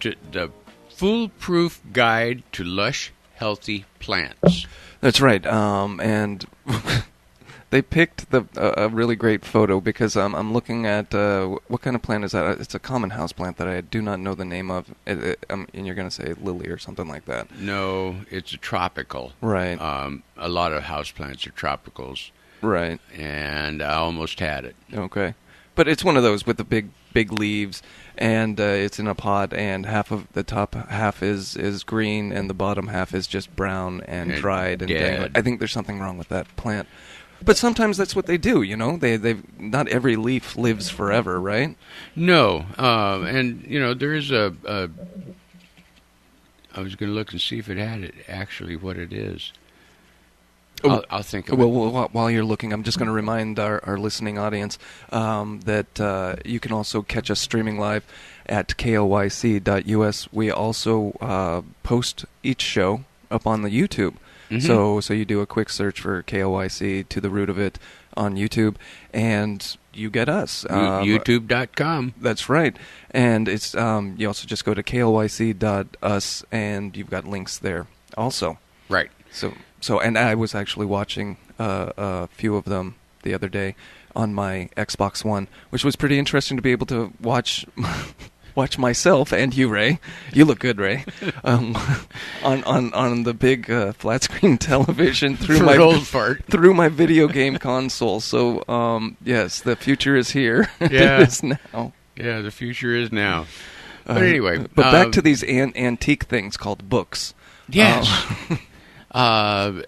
the Foolproof Guide to Lush, Healthy Plants. That's right. And They picked a really great photo because I'm looking at what kind of plant is that? It's a common house plant that I do not know the name of. And you're going to say lily or something like that. No, it's a tropical. Right. A lot of houseplants are tropicals. Right. And I almost had it. Okay. But it's one of those with the big leaves, and it's in a pot, and half of the top half is green, and the bottom half is just brown and dried and dangling. I think there's something wrong with that plant. But sometimes that's what they do, you know. They've not every leaf lives forever, right? No, and you know there is a. I was going to look and see if it had it actually what it is. I'll think of it. Well, while you're looking, I'm just going to remind our listening audience that you can also catch us streaming live at KLYC.us. We also post each show up on the YouTube. Mm-hmm. So you do a quick search for KLYC to the root of it on YouTube, and you get us. YouTube.com. That's right. And it's you also just go to KLYC.us, and you've got links there also. Right. So, and I was actually watching a few of them the other day on my Xbox One, which was pretty interesting to be able to watch myself and you, Ray. You look good, Ray. On the big flat screen television through my video game console. So, yes, the future is here. Yeah. It is now. Yeah, the future is now. But anyway, but back to these antique things called books. Yes. And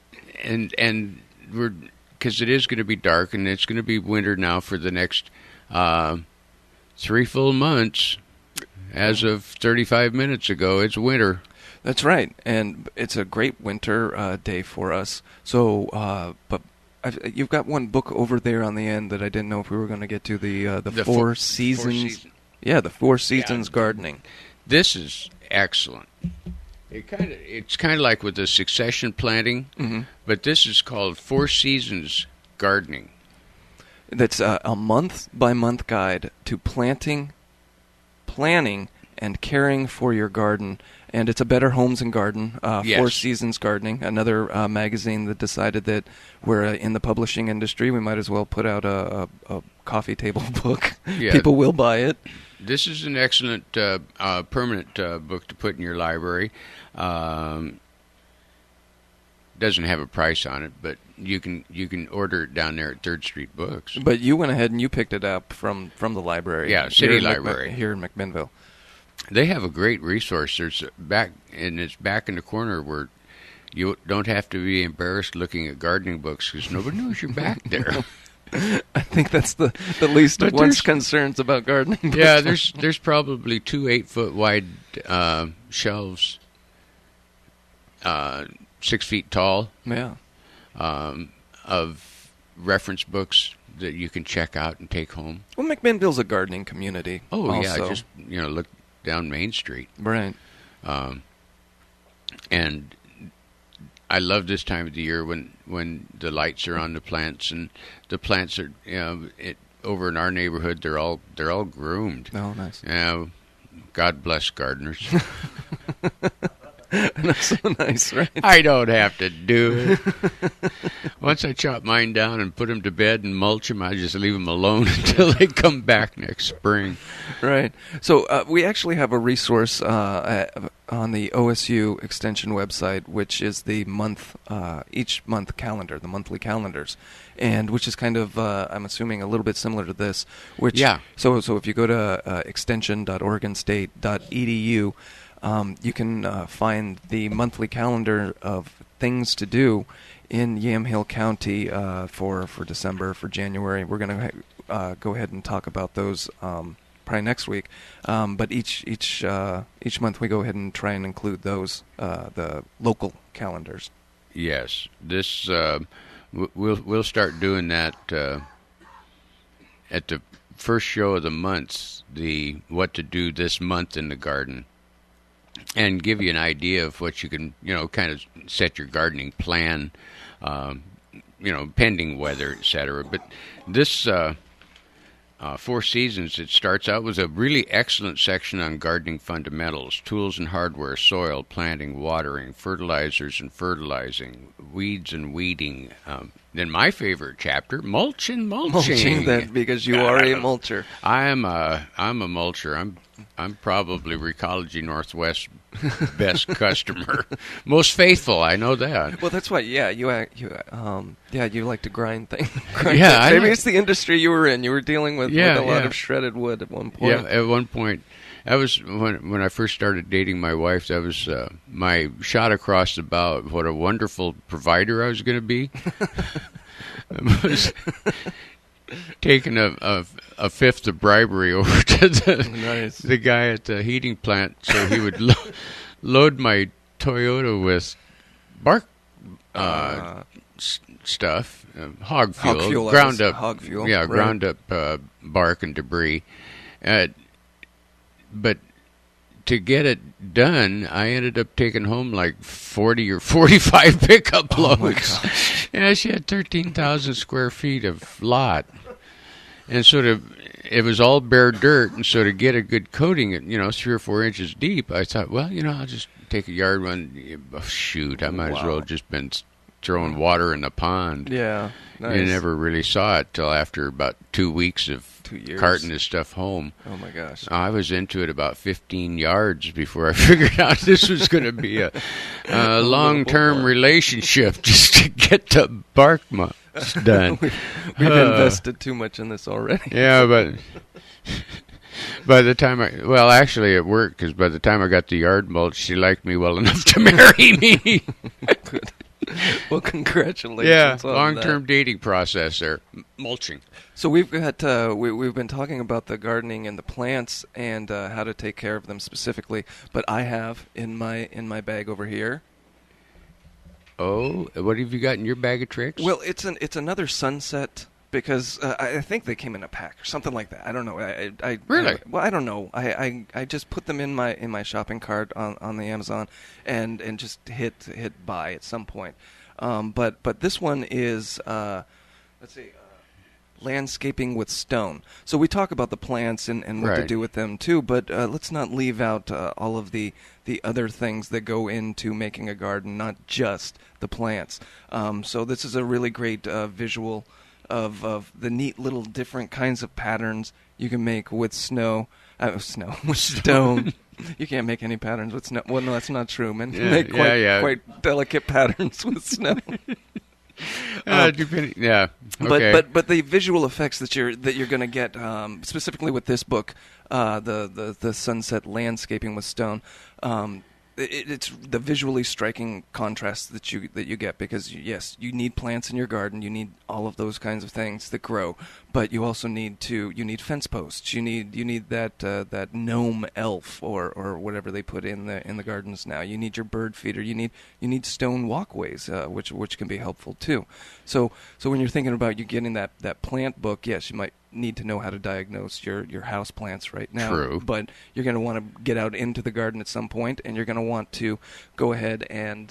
we're, because it is going to be dark and it's going to be winter now for the next 3 full months. As of 35 minutes ago, it's winter. That's right, and it's a great winter day for us. So, but you've got one book over there on the end that I didn't know if we were going to get to, the Four Seasons. Yeah, the Four Seasons Gardening. This is excellent. It's kind of like with the succession planting, mm-hmm. but this is called Four Seasons Gardening. That's a month-by-month guide to planning, and caring for your garden. And it's a Better Homes and Garden, yes. Four Seasons Gardening, another magazine that decided that we're in the publishing industry. We might as well put out a coffee table book. Yeah. People will buy it. This is an excellent permanent book to put in your library. Doesn't have a price on it, but you can order it down there at 3rd Street Books. But you went ahead and you picked it up from the library. Yeah, City Library here in McMinnville. They have a great resource. It's back in the corner where you don't have to be embarrassed looking at gardening books because nobody knows you're back there. I think that's the least of one's concerns about gardening books. Yeah, there's probably 2 8-foot wide shelves, 6 feet tall. Yeah. Of reference books that you can check out and take home. Well, McMinnville's a gardening community. Oh, also. Yeah, just look down Main Street. Right. And I love this time of the year when the lights are on the plants, and the plants are over in our neighborhood they're all groomed. Oh, nice. Yeah, God bless gardeners. That's so nice, right? I don't have to do it. Once I chop mine down and put them to bed and mulch them, I just leave them alone until they come back next spring. Right. So we actually have a resource on the OSU Extension website, which is the each month calendar, the monthly calendars, and which is kind of, I'm assuming, a little bit similar to this. Which, yeah. So if you go to extension.oregonstate.edu, you can find the monthly calendar of things to do in Yamhill County for December, for January. We're going to go ahead and talk about those probably next week. But each month we go ahead and try and include those, the local calendars. Yes, this we'll start doing that at the first show of the month. The what to do this month in the garden. And give you an idea of what you can, kind of set your gardening plan, pending weather, etc. But this Four Seasons, it starts out with a really excellent section on gardening fundamentals, tools and hardware, soil, planting, watering, fertilizers and fertilizing, weeds and weeding. Then my favorite chapter, mulching. Mulching, that because you are a mulcher. I'm a mulcher. I'm probably Recology Northwest best customer, most faithful. I know that. Well, that's why. Yeah, you like to grind things. Yeah, maybe it's the industry you were in. You were dealing with a lot of shredded wood at one point. Yeah, at one point. That was when I first started dating my wife. That was my shot across the bow. What a wonderful provider I was going to be. I was taking a fifth of bribery over to the guy at the heating plant, so he would load my Toyota with bark stuff, hog fuel, ground up hog fuel. Yeah, right. Ground up bark and debris. But to get it done, I ended up taking home like 40 or 45 pickup loads. Oh my gosh. Yeah, she had 13,000 square feet of lot. And it was all bare dirt. And so to get a good coating, 3 or 4 inches deep, I thought, well, I'll just take a yard run. Oh, shoot, I might as well have just been throwing water in the pond. Yeah, nice. You never really saw it till after about 2 weeks of 2 years. Carting his stuff home. Oh my gosh! I was into it about 15 yards before I figured out this was going to be a long-term relationship just to get the bark done. We've invested too much in this already. Yeah, but by the time actually it worked, because by the time I got the yard mulch, she liked me well enough to marry me. Good. Well, congratulations. Yeah, on long-term dating process there. Mulching. So we've got we've been talking about the gardening and the plants and how to take care of them specifically. But I have in my bag over here. Oh, what have you got in your bag of tricks? Well, it's another sunset. Because I think they came in a pack or something like that. I don't know. Really? I don't know. I just put them in my shopping cart on the Amazon and just hit buy at some point. But this one is let's see, landscaping with stone. So we talk about the plants and what to do with them too. But let's not leave out all of the other things that go into making a garden, not just the plants. So this is a really great visual of the neat little different kinds of patterns you can make with with stone. You can't make any patterns with snow. Well, no, that's not true, man. You make quite delicate patterns with snow. Yeah. Okay. But the visual effects that you're going to get specifically with this book, the sunset landscaping with stone. It's the visually striking contrast that you get, because yes, you need plants in your garden, you need all of those kinds of things that grow, but you also need fence posts, you need that gnome elf or whatever they put in the gardens now. You need your bird feeder, you need stone walkways, which can be helpful too. So when you're thinking about you getting that plant book, yes, you might need to know how to diagnose your house plants right now. True. But you're going to want to get out into the garden at some point, and you're going to want to go ahead and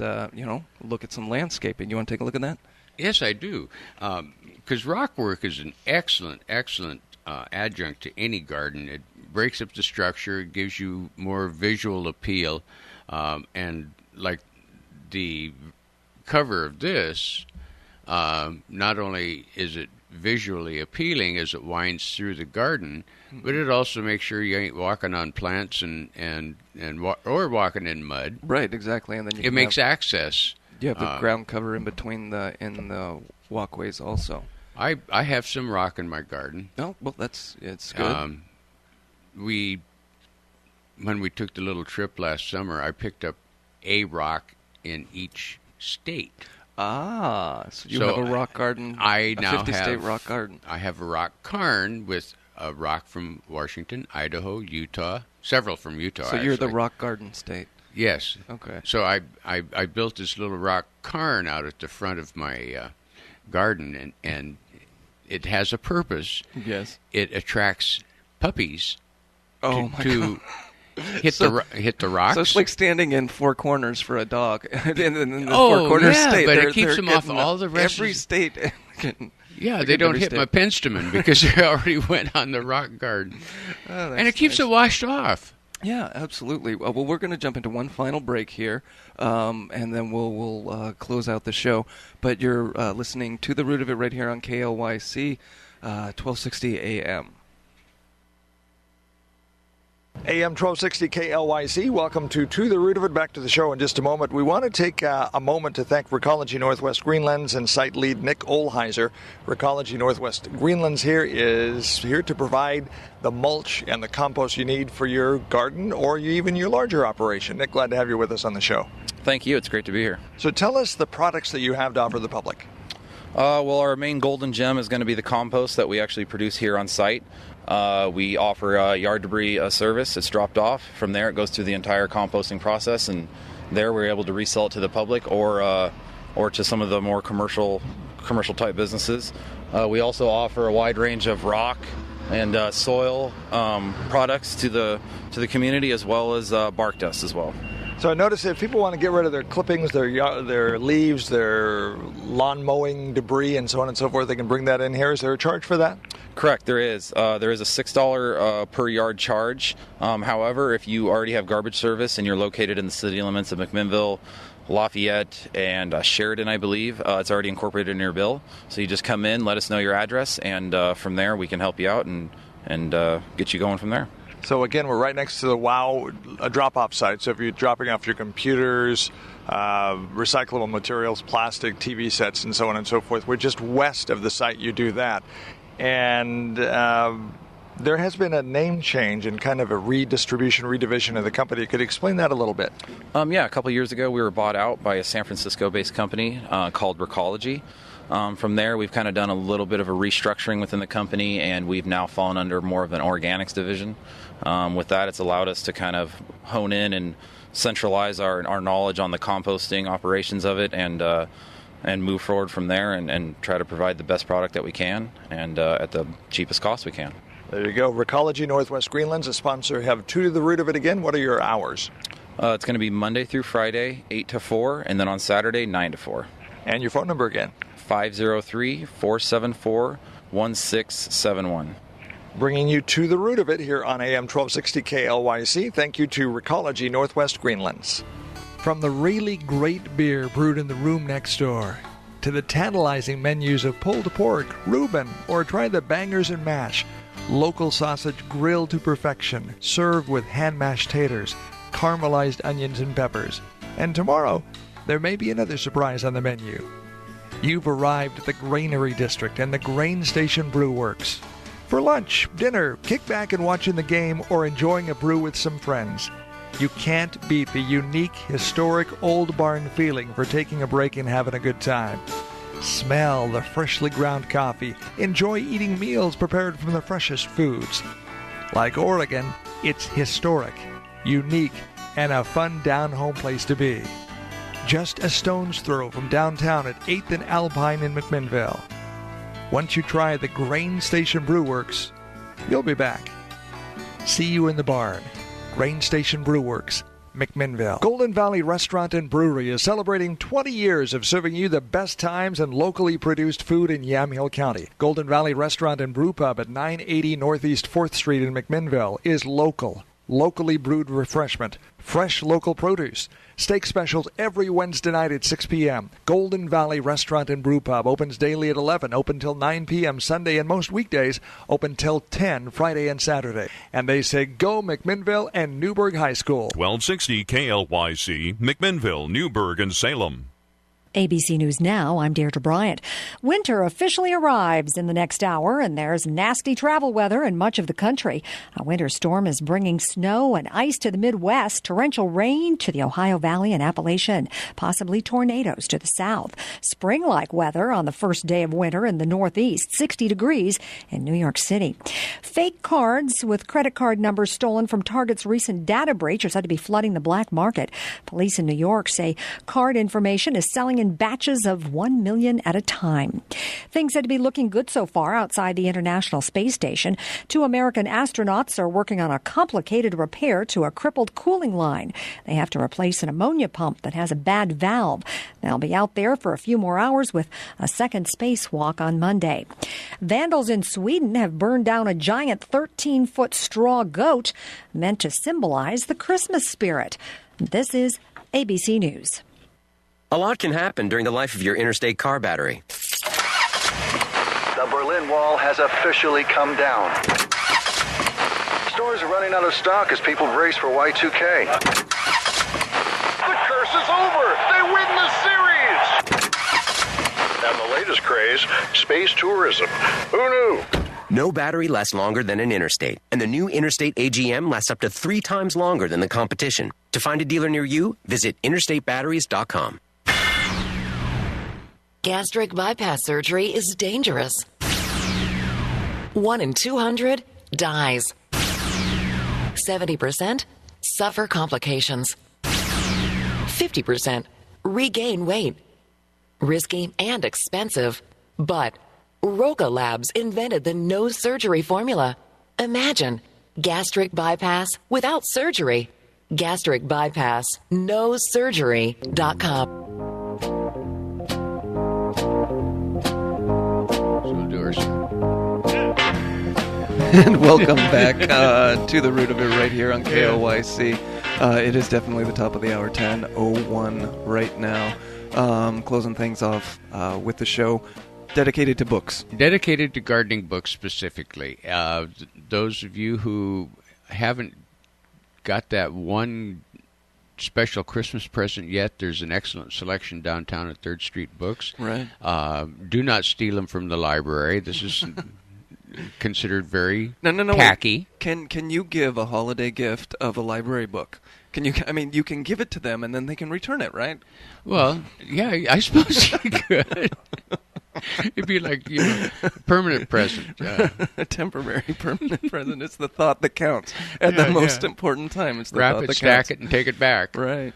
look at some landscaping. You want to take a look at that? Yes, I do. Because rock work is an excellent adjunct to any garden. It breaks up the structure. It gives you more visual appeal. And like the cover of this, not only is it visually appealing as it winds through the garden, but it also makes sure you ain't walking on plants or walking in mud. Right, exactly. And then it makes access. You have the ground cover in between the walkways also. I have some rock in my garden. Oh, well, it's good. When we took the little trip last summer, I picked up a rock in each state. Ah, so you have a rock garden. I now have 50-state rock garden. I have a rock cairn with a rock from Washington, Idaho, Utah, several from Utah. So you're the rock garden state. Yes. Okay. So I built this little rock cairn out at the front of my garden, and it has a purpose. Yes. It attracts puppies. Oh my God. Hit the rocks. So it's like standing in Four Corners for a dog. in the Four Corners state. But it keeps them off all the rest. Every state. Yeah, they don't hit my penstemon because they already went on the rock garden. And it keeps it washed off. Yeah, absolutely. Well, we're going to jump into one final break here, and then we'll close out the show. But you're listening to The Root of It right here on KLYC, 1260 AM. AM 1260 KLYC. Welcome to the Root of It. Back to the show in just a moment. We want to take a moment to thank Recology Northwest Greenlands and site lead Nick Olheiser. Recology Northwest Greenlands is here to provide the mulch and the compost you need for your garden or even your larger operation. Nick, glad to have you with us on the show. Thank you. It's great to be here. So tell us the products that you have to offer the public. Well, our main golden gem is going to be the compost that we actually produce here on site. We offer yard debris service. It's dropped off. From there, it goes through the entire composting process, and there we're able to resell it to the public or to some of the more commercial type businesses. We also offer a wide range of rock and soil products to the community, as well as bark dust as well. So I noticed if people want to get rid of their clippings, their leaves, their lawn mowing debris, and so on and so forth, they can bring that in here. Is there a charge for that? Correct, there is. There is a $6 per yard charge. However, if you already have garbage service and you're located in the city limits of McMinnville, Lafayette, and Sheridan, I believe, it's already incorporated in your bill. So you just come in, let us know your address, and from there we can help you out and get you going from there. So again, we're right next to the WOW drop-off site. So if you're dropping off your computers, recyclable materials, plastic, TV sets, and so on and so forth, we're just west of the site you do that. And there has been a name change and kind of a redivision of the company. Could you explain that a little bit? Yeah, a couple of years ago we were bought out by a San Francisco-based company called Recology. From there, we've kind of done a little bit of a restructuring within the company, and we've now fallen under more of an organics division. With that, it's allowed us to kind of hone in and centralize our knowledge on the composting operations of it, and move forward from there and try to provide the best product that we can and at the cheapest cost we can. There you go. Recology Northwest Greenlands, a sponsor. Have to the root of it again. What are your hours? It's going to be Monday through Friday, 8 to 4, and then on Saturday, 9 to 4. And your phone number again? 503-474-1671. Bringing you to the root of it here on AM 1260 KLYC. Thank you to Recology Northwest Greenlands. From the really great beer brewed in the room next door, to the tantalizing menus of pulled pork, Reuben, or try the bangers and mash, local sausage grilled to perfection, served with hand-mashed taters, caramelized onions and peppers. And tomorrow, there may be another surprise on the menu. You've arrived at the Granary District and the Grain Station Brew Works. For lunch, dinner, kick back and watching the game, or enjoying a brew with some friends. You can't beat the unique, historic old barn feeling for taking a break and having a good time. Smell the freshly ground coffee. Enjoy eating meals prepared from the freshest foods. Like Oregon, it's historic, unique, and a fun down-home place to be. Just a stone's throw from downtown at 8th and Alpine in McMinnville. Once you try the Grain Station Brew Works, you'll be back. See you in the barn. Grain Station Brew Works, McMinnville. Golden Valley Restaurant and Brewery is celebrating 20 years of serving you the best times and locally produced food in Yamhill County. Golden Valley Restaurant and Brew Pub at 980 Northeast 4th Street in McMinnville is local, locally brewed refreshment, fresh local produce. Steak specials every Wednesday night at 6 p.m. Golden Valley Restaurant and Brew Pub opens daily at 11, open till 9 p.m. Sunday, and most weekdays open till 10 Friday and Saturday. And they say go McMinnville and Newburgh High School. 1260 KLYC, McMinnville, Newburgh, and Salem. ABC News Now, I'm Deirdre Bryant. Winter officially arrives in the next hour, and there's nasty travel weather in much of the country. A winter storm is bringing snow and ice to the Midwest, torrential rain to the Ohio Valley and Appalachian, possibly tornadoes to the south. Spring-like weather on the first day of winter in the Northeast, 60 degrees in New York City. Fake cards with credit card numbers stolen from Target's recent data breach are said to be flooding the black market. Police in New York say card information is selling in batches of 1 million at a time. Things said to be looking good so far outside the International Space Station. 2 American astronauts are working on a complicated repair to a crippled cooling line. They have to replace an ammonia pump that has a bad valve. They'll be out there for a few more hours with a second spacewalk on Monday. Vandals in Sweden have burned down a giant 13-foot straw goat meant to symbolize the Christmas spirit. This is ABC News. A lot can happen during the life of your interstate car battery. The Berlin Wall has officially come down. Stores are running out of stock as people brace for Y2K. The curse is over! They win the series! And the latest craze, space tourism. Who knew? No battery lasts longer than an Interstate, and the new Interstate AGM lasts up to 3 times longer than the competition. To find a dealer near you, visit interstatebatteries.com. Gastric bypass surgery is dangerous. 1 in 200 dies. 70% suffer complications. 50% regain weight. Risky and expensive, but Roca Labs invented the no surgery formula. Imagine gastric bypass without surgery. Gastric bypass, nosurgery.com. And welcome back to the root of it right here on KLYC. It is definitely the top of the hour, 10:01 right now. Closing things off with the show dedicated to books. Dedicated to gardening books specifically. Those of you who haven't got that one special Christmas present yet, there's an excellent selection downtown at 3rd Street Books. Right. Do not steal them from the library. This is considered very No. tacky. Can you give a holiday gift of a library book? Can you? I mean, you can give it to them and then they can return it, right? Well, yeah, I suppose you could. It'd be like, a permanent present. A temporary permanent present. It's the thought that counts at the most important time. It's the wrap thought it, that stack counts. it, and take it back. Right.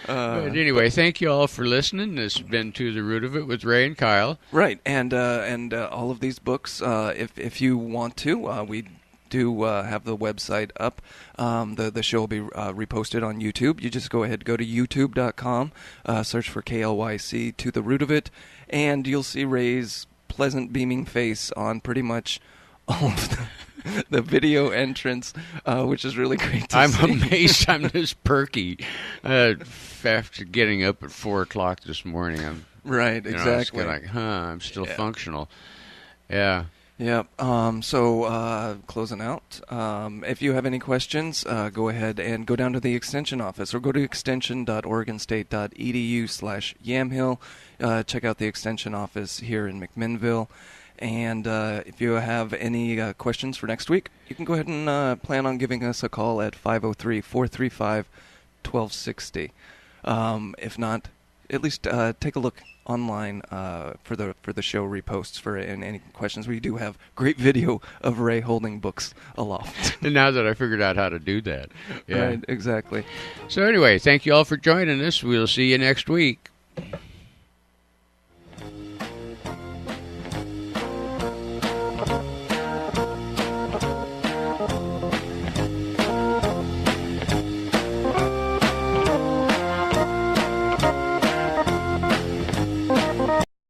But anyway, thank you all for listening. This has been To the Root of It with Ray and Kyle. Right, and all of these books, if you want to, we do have the website up. The show will be reposted on YouTube. You just go ahead, go to youtube.com, search for KLYC, To the Root of It, and you'll see Ray's pleasant beaming face on pretty much all of the video entrance, which is really great to see. I'm amazed I'm this perky. After getting up at 4 o'clock this morning, right, exactly. I was like, I'm still functional. Yeah. Yeah. So closing out, if you have any questions, go ahead and go down to the Extension office or go to extension.oregonstate.edu/Yamhill. Check out the Extension office here in McMinnville. And if you have any questions for next week, you can go ahead and plan on giving us a call at 503-435-1260. If not, at least take a look online for the show reposts for any questions. We do have great video of Ray holding books aloft. And now that I figured out how to do that. Yeah. Right, exactly. So anyway, thank you all for joining us. We'll see you next week.